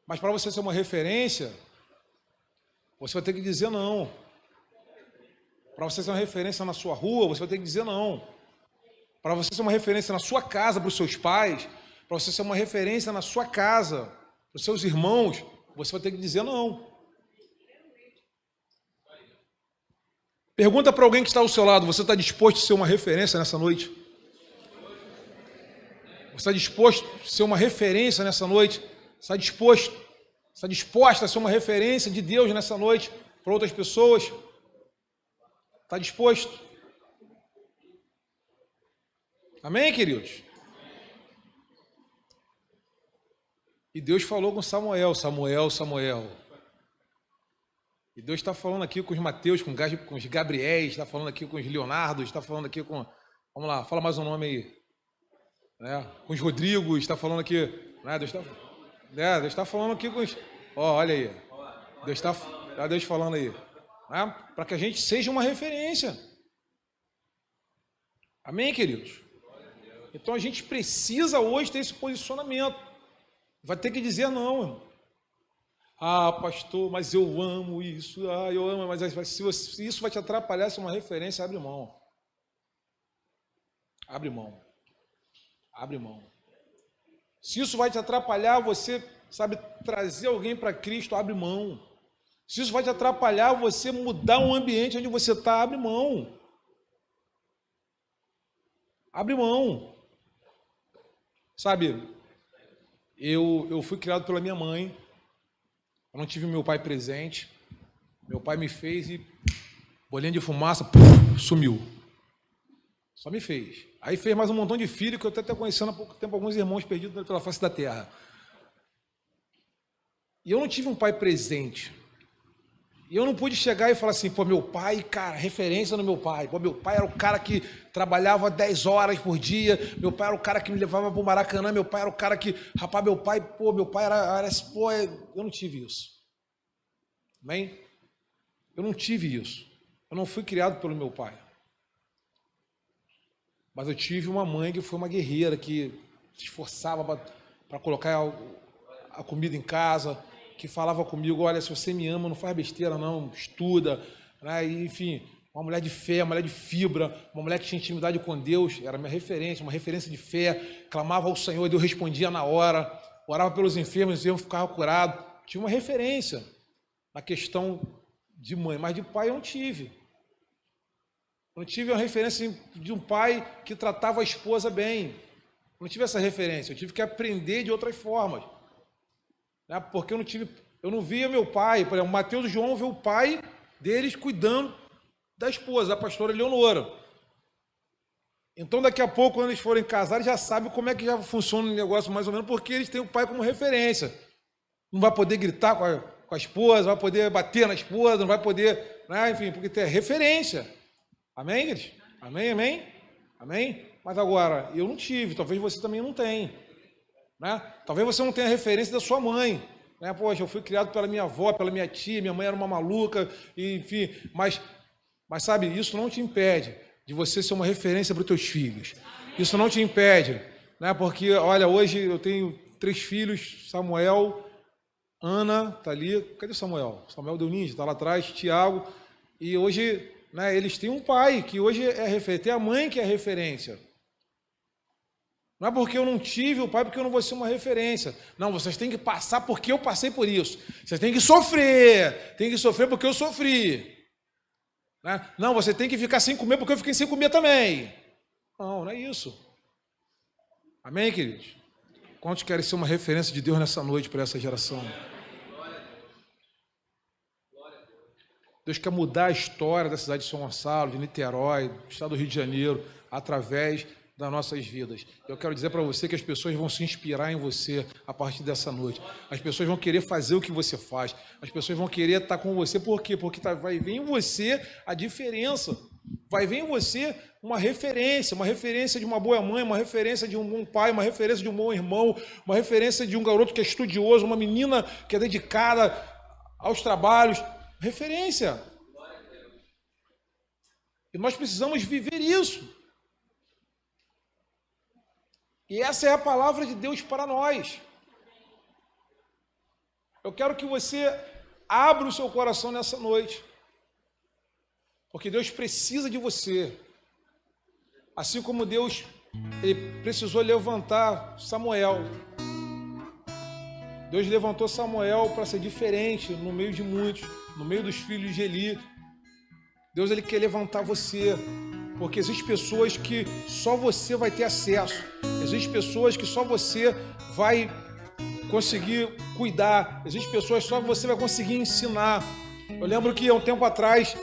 Mas para você ser uma referência, você vai ter que dizer não. Para você ser uma referência na sua rua, você vai ter que dizer não. Para você ser uma referência na sua casa, para os seus pais, para você ser uma referência na sua casa, para os seus irmãos, você vai ter que dizer não. Pergunta para alguém que está ao seu lado, você está disposto a ser uma referência nessa noite? Você está disposto a ser uma referência nessa noite? Você está disposta a ser uma referência de Deus nessa noite para outras pessoas? Está disposto? Amém, queridos? E Deus falou com Samuel. E Deus está falando aqui com os Mateus, com os Gabriéis, está falando aqui com os Leonardos, está falando aqui com Vamos lá, fala mais um nome aí. Com os Rodrigos, está falando aqui. Deus está falando aqui com os... olha aí. Deus falando aí. Para que a gente seja uma referência. Amém, queridos? Então a gente precisa hoje ter esse posicionamento. Vai ter que dizer não, irmão. Pastor, mas eu amo isso. Eu amo, mas se isso vai te atrapalhar, se é uma referência, abre mão. Abre mão. Abre mão. Se isso vai te atrapalhar, você, trazer alguém para Cristo, abre mão. Se isso vai te atrapalhar, você mudar um ambiente onde você está, abre mão. Abre mão. Eu fui criado pela minha mãe. Eu não tive meu pai presente. Meu pai me fez e bolinha de fumaça, sumiu. Só me fez. Aí fez mais um montão de filhos que eu até estou conhecendo há pouco tempo alguns irmãos perdidos pela face da terra. E eu não tive um pai presente. E eu não pude chegar e falar assim, meu pai, cara, referência no meu pai. Meu pai era o cara que trabalhava 10 horas por dia. Meu pai era o cara que me levava para o Maracanã. Meu pai era o cara que... meu pai era eu não tive isso. Amém? Eu não tive isso. Eu não fui criado pelo meu pai. Mas eu tive uma mãe que foi uma guerreira, que se esforçava para colocar a comida em casa, que falava comigo, olha, se você me ama, não faz besteira não, estuda, E, enfim, uma mulher de fé, uma mulher de fibra, uma mulher que tinha intimidade com Deus, era minha referência, uma referência de fé, clamava ao Senhor e Deus respondia na hora, orava pelos enfermos, os enfermos ficavam curados, tinha uma referência na questão de mãe, mas de pai eu não tive. Eu não tive uma referência de um pai que tratava a esposa bem, eu não tive essa referência, eu tive que aprender de outras formas. Porque eu não via meu pai, por exemplo, Mateus e João vê o pai deles cuidando da esposa, da pastora Eleonora. Então, daqui a pouco, quando eles forem casar, eles já sabem como é que já funciona o negócio, mais ou menos, porque eles têm o pai como referência. Não vai poder gritar com a esposa, não vai poder bater na esposa, não vai poder, enfim, porque tem referência. Amém, queridos? Amém, amém? Amém? Mas agora, eu não tive, talvez você também não tenha. Talvez você não tenha referência da sua mãe. Poxa, eu fui criado pela minha avó, pela minha tia, minha mãe era uma maluca, enfim. Mas isso não te impede de você ser uma referência para os teus filhos. Isso não te impede, porque, olha, hoje eu tenho 3 filhos, Samuel, Ana, está ali. Cadê o Samuel? Samuel deu ninja, está lá atrás, Tiago. E hoje, eles têm um pai que hoje é referência, tem a mãe que é referência. Não é porque eu não tive o pai, porque eu não vou ser uma referência. Não, vocês têm que passar porque eu passei por isso. Vocês têm que sofrer. Tem que sofrer porque eu sofri. Não, você tem que ficar sem comer porque eu fiquei sem comer também. Não é isso. Amém, queridos? Quantos querem ser uma referência de Deus nessa noite para essa geração? Deus quer mudar a história da cidade de São Gonçalo, de Niterói, do estado do Rio de Janeiro, através das nossas vidas. Eu quero dizer para você que as pessoas vão se inspirar em você a partir dessa noite. As pessoas vão querer fazer o que você faz. As pessoas vão querer estar com você. Por quê? Porque vai vir em você a diferença. Vai vir em você uma referência de uma boa mãe, uma referência de um bom pai, uma referência de um bom irmão, uma referência de um garoto que é estudioso, uma menina que é dedicada aos trabalhos. Referência. E nós precisamos viver isso. E essa é a palavra de Deus para nós. Eu quero que você abra o seu coração nessa noite. Porque Deus precisa de você. Assim como Deus ele precisou levantar Samuel. Deus levantou Samuel para ser diferente no meio de muitos, no meio dos filhos de Eli. Deus ele quer levantar você. Porque existem pessoas que só você vai ter acesso. Existem pessoas que só você vai conseguir cuidar. Existem pessoas que só você vai conseguir ensinar. Eu lembro que há um tempo atrás,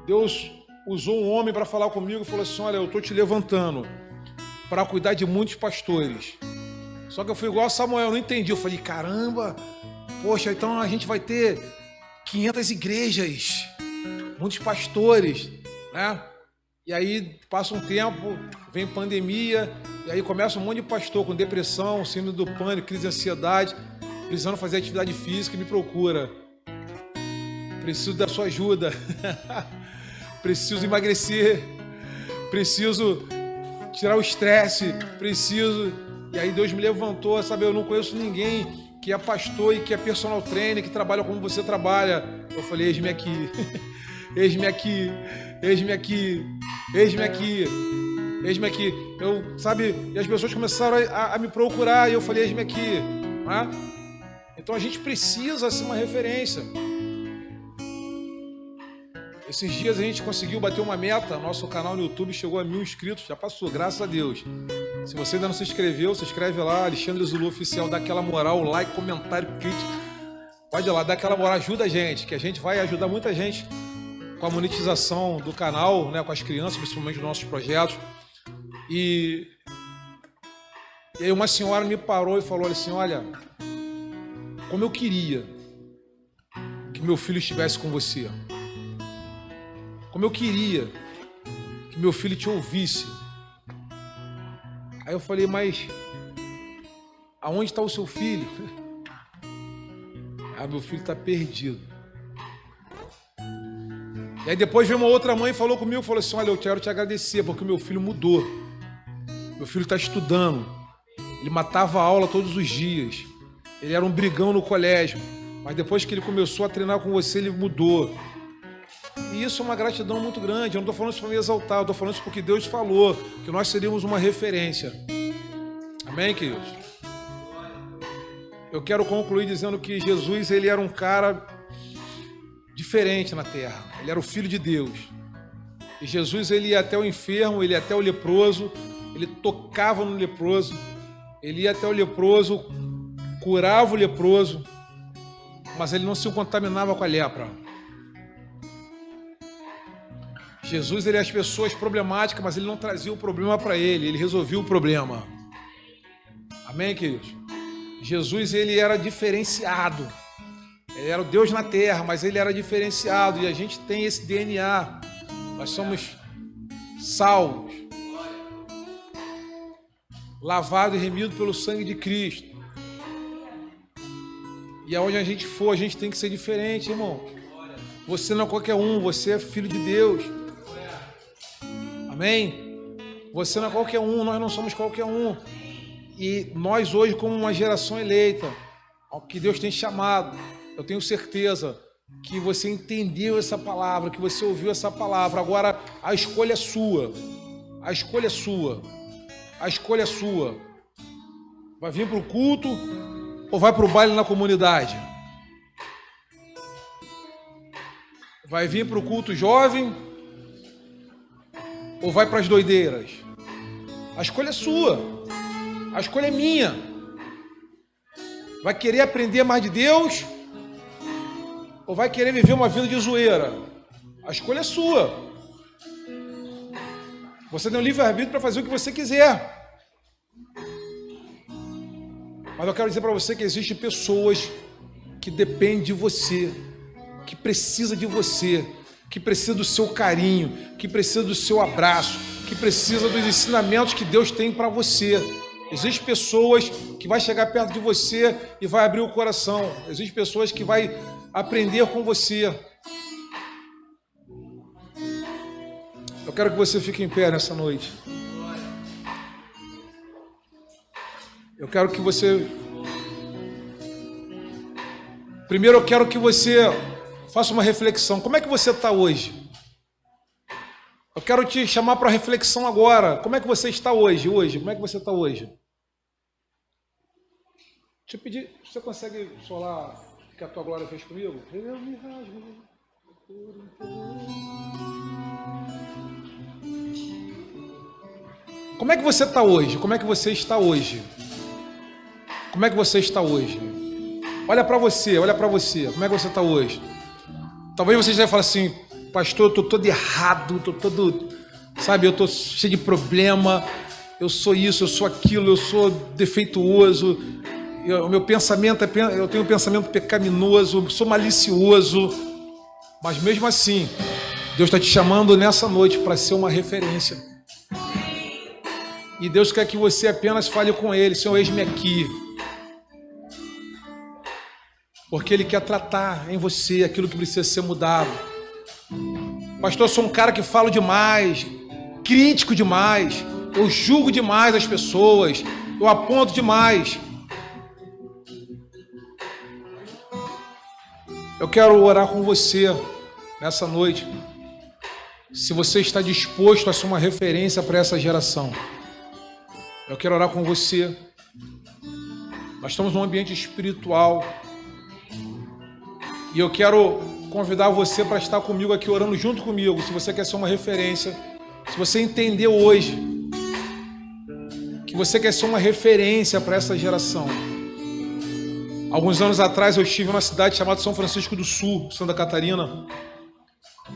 Deus usou um homem para falar comigo e falou assim, olha, eu estou te levantando para cuidar de muitos pastores. Só que eu fui igual a Samuel, eu não entendi. Eu falei, caramba, poxa, então a gente vai ter 500 igrejas, muitos pastores, E aí passa um tempo, vem pandemia, e aí começa um monte de pastor com depressão, síndrome do pânico, crise de ansiedade, precisando fazer atividade física e me procura. Preciso da sua ajuda. Preciso emagrecer. Preciso tirar o estresse. Preciso... E aí Deus me levantou, sabe? Eu não conheço ninguém que é pastor e que é personal trainer, que trabalha como você trabalha. Eu falei, eis-me aqui. Eis-me aqui. Eis-me aqui. Eis-me aqui. Eis-me aqui. Eu, sabe? E as pessoas começaram a me procurar e eu falei, eis-me aqui. Né? Então a gente precisa ser uma referência. Esses dias a gente conseguiu bater uma meta, nosso canal no YouTube chegou a 1000 inscritos, já passou, graças a Deus. Se você ainda não se inscreveu, se inscreve lá, Alexandre Zulu Oficial, dá aquela moral, like, comentário, crítico. Pode ir lá, dá aquela moral, ajuda a gente, que a gente vai ajudar muita gente com a monetização do canal, né, com as crianças, principalmente dos nossos projetos. E aí uma senhora me parou e falou assim, olha, como eu queria que meu filho estivesse com você. Como eu queria que meu filho te ouvisse. Aí eu falei, mas aonde está o seu filho? Ah, meu filho está perdido. E aí depois veio uma outra mãe e falou comigo, falou assim, olha, eu quero te agradecer, porque o meu filho mudou. Meu filho está estudando. Ele matava a aula todos os dias. Ele era um brigão no colégio. Mas depois que ele começou a treinar com você, ele mudou. E isso é uma gratidão muito grande. Eu não estou falando isso para me exaltar, eu estou falando isso porque Deus falou que nós seríamos uma referência. Amém, queridos? Eu quero concluir dizendo que Jesus, ele era um cara diferente na terra. Ele era o Filho de Deus. E Jesus, ele ia até o enfermo, ele ia até o leproso, ele tocava no leproso, ele ia até o leproso, curava o leproso, mas ele não se contaminava com a lepra. Jesus, ele é as pessoas problemáticas, mas ele não trazia o problema para ele resolvia o problema. Amém, queridos? Jesus, ele era diferenciado. Ele era o Deus na terra, mas ele era diferenciado. E a gente tem esse DNA. Nós somos salvos, lavados e remidos pelo sangue de Cristo. E aonde a gente for, a gente tem que ser diferente, irmão. Você não é qualquer um, você é filho de Deus. Amém? Você não é qualquer um, nós não somos qualquer um. E nós hoje, como uma geração eleita, ao que Deus tem chamado, eu tenho certeza que você entendeu essa palavra, que você ouviu essa palavra. Agora, a escolha é sua. A escolha é sua. A escolha é sua. Vai vir para o culto ou vai para o baile na comunidade? Vai vir para o culto jovem ou vai para as doideiras? A escolha é sua. A escolha é minha. Vai querer aprender mais de Deus ou vai querer viver uma vida de zoeira? A escolha é sua. Você tem um livre-arbítrio para fazer o que você quiser. Mas eu quero dizer para você que existem pessoas que dependem de você, que precisam de você, que precisam do seu carinho, que precisam do seu abraço, que precisam dos ensinamentos que Deus tem para você. Existem pessoas que vai chegar perto de você e vai abrir o coração. Existem pessoas que vai aprender com você. Eu quero que você fique em pé nessa noite. Eu quero que você... Primeiro eu quero que você faça uma reflexão. Como é que você está hoje? Eu quero te chamar para reflexão agora. Como é que você está hoje? Como é que você está hoje? Deixa eu pedir, você consegue solar o que a tua glória fez comigo? Eu me rasgo. Como é que você está hoje? Como é que você está hoje? Como é que você está hoje? Olha para você, olha para você. Como é que você está hoje? Talvez você já fale assim, pastor, eu estou todo errado, estou todo, sabe, eu estou cheio de problema, eu sou isso, eu sou aquilo, eu sou defeituoso, o meu pensamento eu tenho um pensamento pecaminoso, sou malicioso, mas mesmo assim, Deus está te chamando nessa noite para ser uma referência. E Deus quer que você apenas fale com Ele: Senhor, eis-me aqui. Porque Ele quer tratar em você aquilo que precisa ser mudado. Pastor, eu sou um cara que falo demais, crítico demais, eu julgo demais as pessoas, eu aponto demais. Eu quero orar com você nessa noite. Se você está disposto a ser uma referência para essa geração, eu quero orar com você. Nós estamos num ambiente espiritual e eu quero convidar você para estar comigo aqui, orando junto comigo. Se você quer ser uma referência, se você entendeu hoje que você quer ser uma referência para essa geração. Alguns anos atrás eu estive numa cidade chamada São Francisco do Sul, Santa Catarina,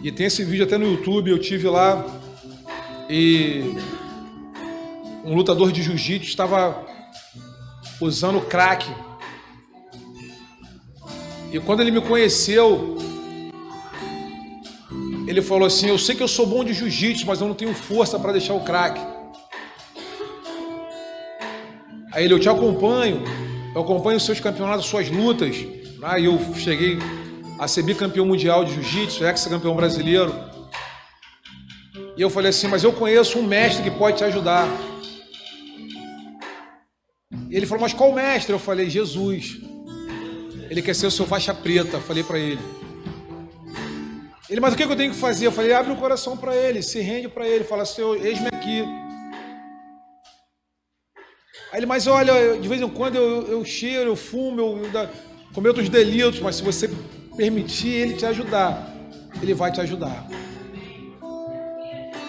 e tem esse vídeo até no YouTube. Eu estive lá e um lutador de jiu-jitsu estava usando crack. E quando ele me conheceu, ele falou assim: eu sei que eu sou bom de jiu-jitsu, mas eu não tenho força para deixar o crack. Aí ele: eu te acompanho, eu acompanho os seus campeonatos, suas lutas. Aí eu cheguei a ser bicampeão mundial de jiu-jitsu, ex-campeão brasileiro. E eu falei assim: mas eu conheço um mestre que pode te ajudar. E ele falou: mas qual mestre? Eu falei: Jesus. Ele quer ser o seu faixa preta. Falei para ele. Ele: mas o que eu tenho que fazer? Eu falei: abre o coração para ele, se rende para ele, fala: Senhor, eis-me aqui. Aí ele: mas olha, de vez em quando eu cheiro, eu fumo, eu cometo os delitos, mas se você permitir ele te ajudar, ele vai te ajudar.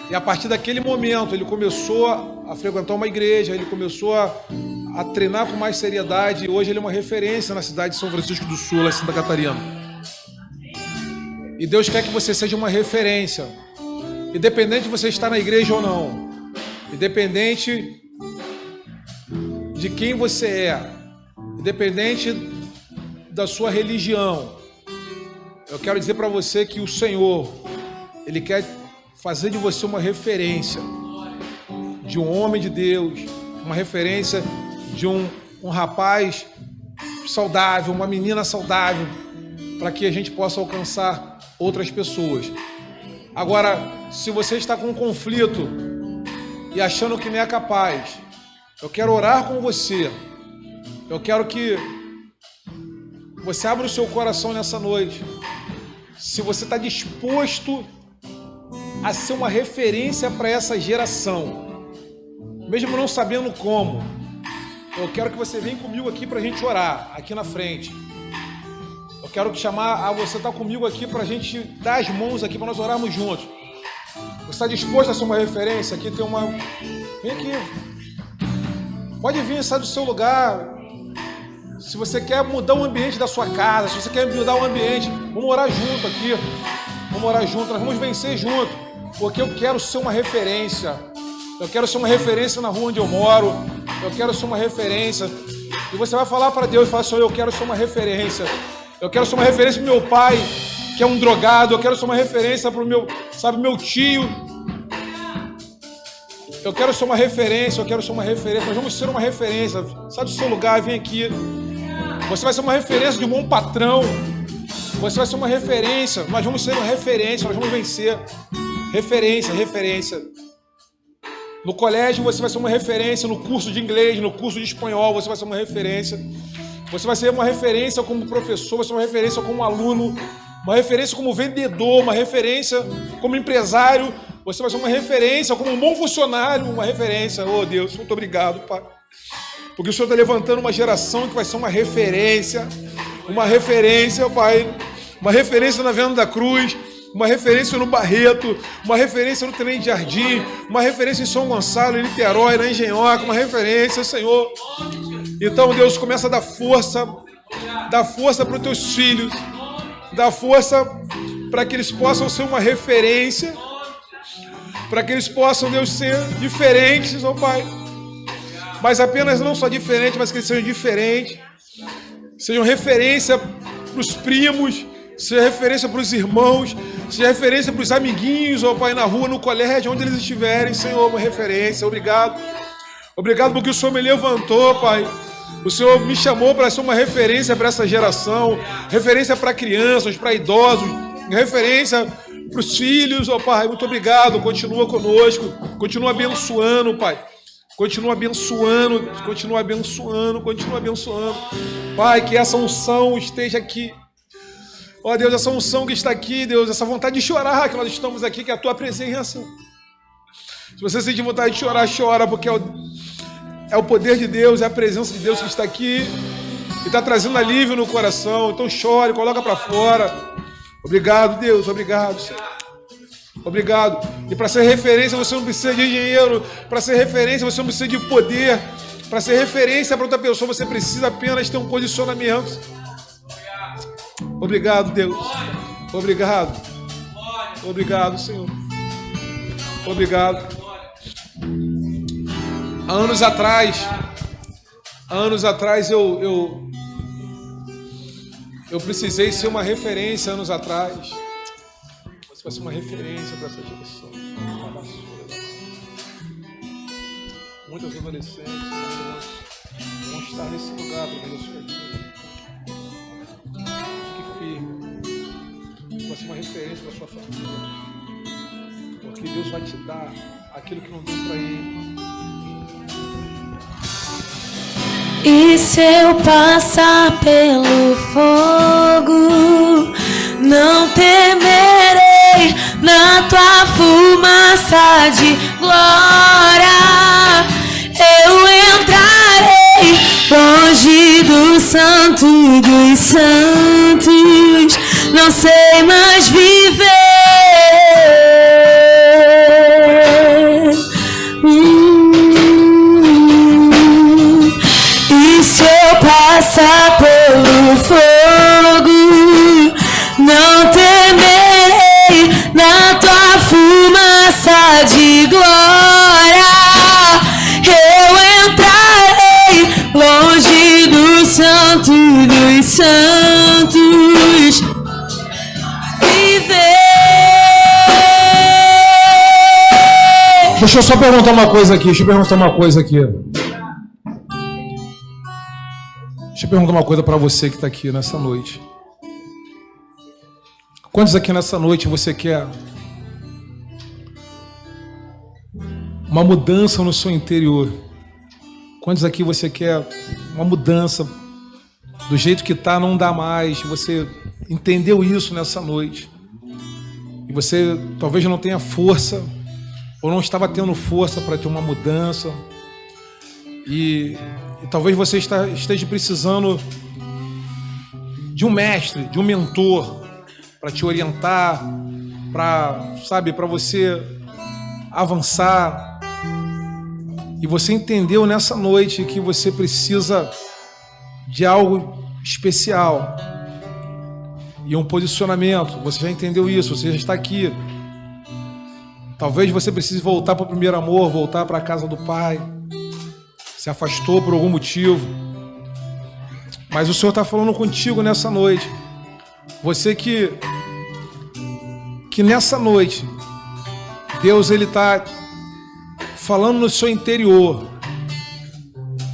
E a partir daquele momento ele começou a frequentar uma igreja, ele começou a treinar com mais seriedade, e hoje ele é uma referência na cidade de São Francisco do Sul, lá em Santa Catarina. E Deus quer que você seja uma referência, independente de você estar na igreja ou não, independente de quem você é, independente da sua religião. Eu quero dizer para você que o Senhor, Ele quer fazer de você uma referência de um homem de Deus, uma referência de um rapaz saudável, uma menina saudável, para que a gente possa alcançar outras pessoas. Agora, se você está com um conflito e achando que não é capaz, eu quero orar com você. Eu quero que você abra o seu coração nessa noite. Se você está disposto a ser uma referência para essa geração, mesmo não sabendo como, eu quero que você venha comigo aqui para a gente orar, aqui na frente. Eu quero te chamar a você estar comigo aqui para a gente dar as mãos aqui para nós orarmos juntos. Você está disposto a ser uma referência? Aqui tem uma... Vem aqui. Pode vir, sai do seu lugar. Se você quer mudar o ambiente da sua casa, se você quer mudar o ambiente, vamos orar junto aqui. Vamos orar junto, nós vamos vencer junto. Porque eu quero ser uma referência. Eu quero ser uma referência na rua onde eu moro. Eu quero ser uma referência. E você vai falar para Deus, falar: Senhor, eu quero ser uma referência. Eu quero ser uma referência para o meu pai, que é um drogado. Eu quero ser uma referência para o meu, meu tio. Eu quero ser uma referência, eu quero ser uma referência. Nós vamos ser uma referência. Sai do seu lugar, vem aqui. Você vai ser uma referência de um bom patrão. Você vai ser uma referência. Nós vamos ser uma referência, nós vamos vencer. Referência, referência. No colégio você vai ser uma referência, no curso de inglês, no curso de espanhol você vai ser uma referência. Você vai ser uma referência como professor, vai ser uma referência como aluno, uma referência como vendedor, uma referência como empresário. Você vai ser uma referência como um bom funcionário, uma referência. Oh Deus, muito obrigado, Pai. Porque o Senhor está levantando uma geração que vai ser uma referência, Pai. Uma referência na Venda da Cruz, uma referência no Barreto, uma referência no Tenente Jardim, uma referência em São Gonçalo, em Niterói, na Engenhoca, uma referência, Senhor. Então, Deus, começa a dar força para os teus filhos, dá força para que eles possam ser uma referência, para que eles possam, Deus, ser diferentes, ó Pai. Mas apenas não só diferentes, mas que eles sejam diferentes, sejam referência para os primos, seja referência para os irmãos, seja referência para os amiguinhos, ó Pai, na rua, no colégio, onde eles estiverem, Senhor, uma referência. Obrigado. Obrigado porque o Senhor me levantou, Pai. O Senhor me chamou para ser uma referência para essa geração, referência para crianças, para idosos, referência para os filhos, ó Pai. Muito obrigado. Continua conosco, continua abençoando, Pai. Continua abençoando, continua abençoando, continua abençoando. Pai, que essa unção esteja aqui. Ó Deus, essa unção que está aqui, Deus, essa vontade de chorar que nós estamos aqui, que é a Tua presença. Se você sente vontade de chorar, chora, porque é o poder de Deus, é a presença de Deus que está aqui e está trazendo alívio no coração. Então chore, coloca para fora. Obrigado, Deus, obrigado, Senhor. Obrigado. E para ser referência, você não precisa de dinheiro. Para ser referência, você não precisa de poder. Para ser referência para outra pessoa, você precisa apenas ter um posicionamento. Obrigado, Deus. Obrigado. Obrigado, Senhor. Obrigado. Há anos atrás eu precisei ser uma referência anos atrás. Você vai ser uma referência para essa geração. Muitas adolescentes vão estar nesse lugar para ver a sua vida. Fique firme. Você vai ser uma referência para a sua família. Porque Deus vai te dar aquilo que não deu para ele. E se eu passar pelo fogo, não temerei, na tua fumaça de glória eu entrarei, longe do santo dos santos, não sei mais viver. E se eu passar pelo fogo, não temerei, na tua fumaça de glória eu entrarei, longe do santo dos santos, viver. Deixa eu só perguntar uma coisa aqui. Deixa eu perguntar uma coisa para você que está aqui nessa noite. Quantos aqui nessa noite você quer uma mudança no seu interior? Quantos aqui você quer uma mudança do jeito que está, não dá mais? Você entendeu isso nessa noite? E você talvez não tenha força, ou não estava tendo força para ter uma mudança. E talvez você esteja precisando de um mestre, de um mentor, para te orientar, para você avançar. E você entendeu nessa noite que você precisa de algo especial e um posicionamento. Você já entendeu isso, você já está aqui. Talvez você precise voltar para o primeiro amor, voltar para a casa do Pai. Se afastou por algum motivo. Mas o Senhor está falando contigo nessa noite. Você que nessa noite, Deus ele está falando no seu interior.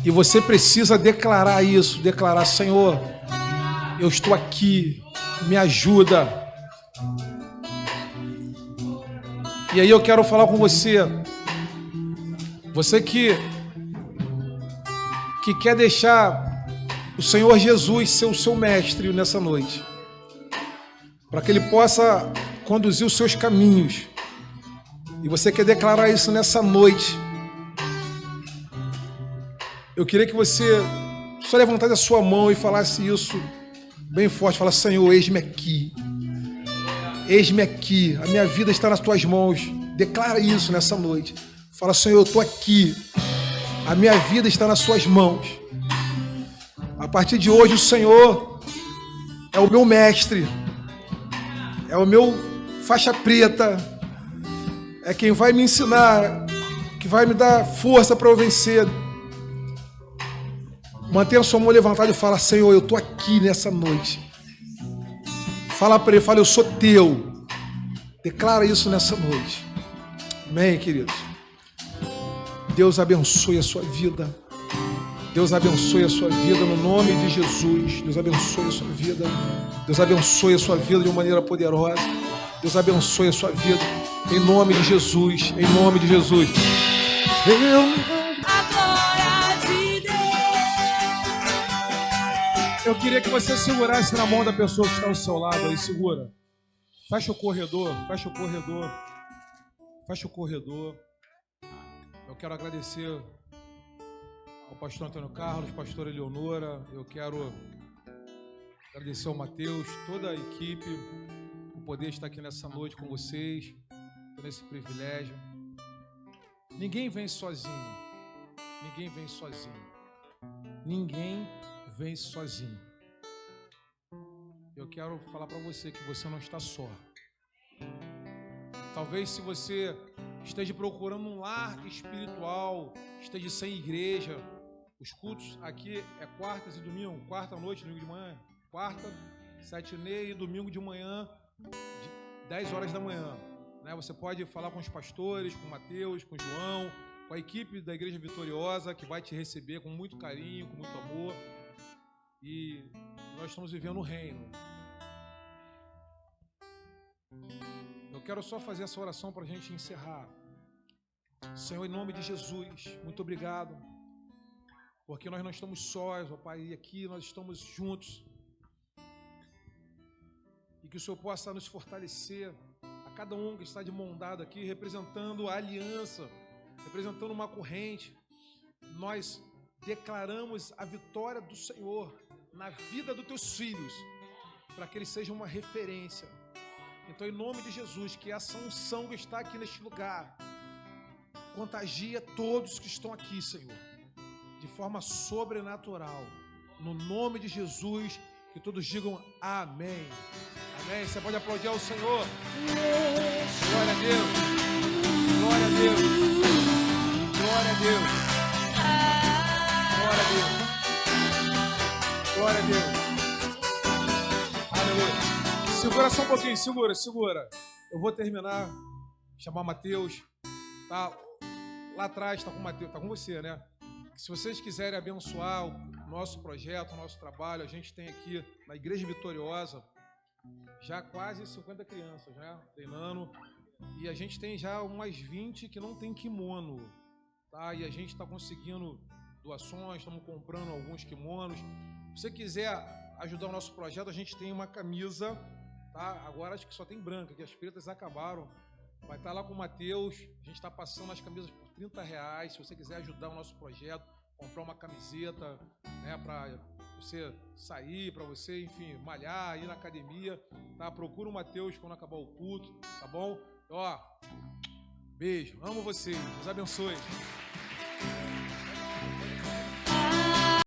E você precisa declarar isso. Declarar: Senhor, eu estou aqui, me ajuda. E aí eu quero falar com você. Você que quer deixar o Senhor Jesus ser o seu mestre nessa noite, para que Ele possa conduzir os seus caminhos, e você quer declarar isso nessa noite, eu queria que você só levantasse a sua mão e falasse isso bem forte. Fala: Senhor, eis-me aqui, a minha vida está nas tuas mãos. Declara isso nessa noite. Fala: Senhor, eu estou aqui, a minha vida está nas suas mãos. A partir de hoje o Senhor é o meu mestre, é o meu faixa preta, é quem vai me ensinar, que vai me dar força para eu vencer. Mantenha a sua mão levantada e fala: Senhor, eu estou aqui nessa noite. Fala para ele, fala, eu sou teu. Declara isso nessa noite. Amém, queridos? Deus abençoe a sua vida. Deus abençoe a sua vida no nome de Jesus. Deus abençoe a sua vida. Deus abençoe a sua vida de uma maneira poderosa. Deus abençoe a sua vida em nome de Jesus. Em nome de Jesus. Eu queria que você segurasse na mão da pessoa que está ao seu lado aí. Segura. Fecha o corredor. Fecha o corredor. Fecha o corredor. Eu quero agradecer ao pastor Antônio Carlos, pastora Eleonora, eu quero agradecer ao Mateus, toda a equipe, por poder estar aqui nessa noite com vocês, por esse privilégio. Ninguém vem sozinho, ninguém vem sozinho, ninguém vem sozinho. Eu quero falar para você que você não está só. Talvez se você esteja procurando um lar espiritual, esteja sem igreja. Os cultos aqui é quartas e domingo, quarta noite, domingo de manhã, quarta, 7h30 e domingo de manhã, 10 horas da manhã. Né? Você pode falar com os pastores, com o Mateus, com o João, com a equipe da Igreja Vitoriosa, que vai te receber com muito carinho, com muito amor. E nós estamos vivendo o reino. Eu quero só fazer essa oração para a gente encerrar. Senhor, em nome de Jesus, muito obrigado. Porque nós não estamos sós, ó Pai, e aqui nós estamos juntos. E que o Senhor possa nos fortalecer, a cada um que está de mão dada aqui, representando a aliança, representando uma corrente. Nós declaramos a vitória do Senhor na vida dos teus filhos, para que eles sejam uma referência. Então, em nome de Jesus, que essa unção que está aqui neste lugar contagia todos que estão aqui, Senhor, de forma sobrenatural. No nome de Jesus, que todos digam amém. Amém. Você pode aplaudir ao Senhor. Glória a Deus. Glória a Deus. Glória a Deus. Glória a Deus. Glória a Deus. Aleluia. Segura só um pouquinho. Segura. Eu vou terminar. Chamar Mateus. Tá? Lá atrás está com o Mateus. Está com você, né? Se vocês quiserem abençoar o nosso projeto, o nosso trabalho, a gente tem aqui na Igreja Vitoriosa já quase 50 crianças, né, treinando, e a gente tem já umas 20 que não tem kimono, tá? E a gente está conseguindo doações, estamos comprando alguns kimonos. Se você quiser ajudar o nosso projeto, a gente tem uma camisa, tá? Agora acho que só tem branca, que as pretas acabaram. Vai estar lá com o Mateus, a gente está passando as camisas por R$30. Se você quiser ajudar o nosso projeto, comprar uma camiseta, né, para você sair, para você, enfim, malhar, ir na academia, tá? Procura o Mateus quando acabar o culto, tá bom? Ó, beijo, amo vocês, Deus abençoe.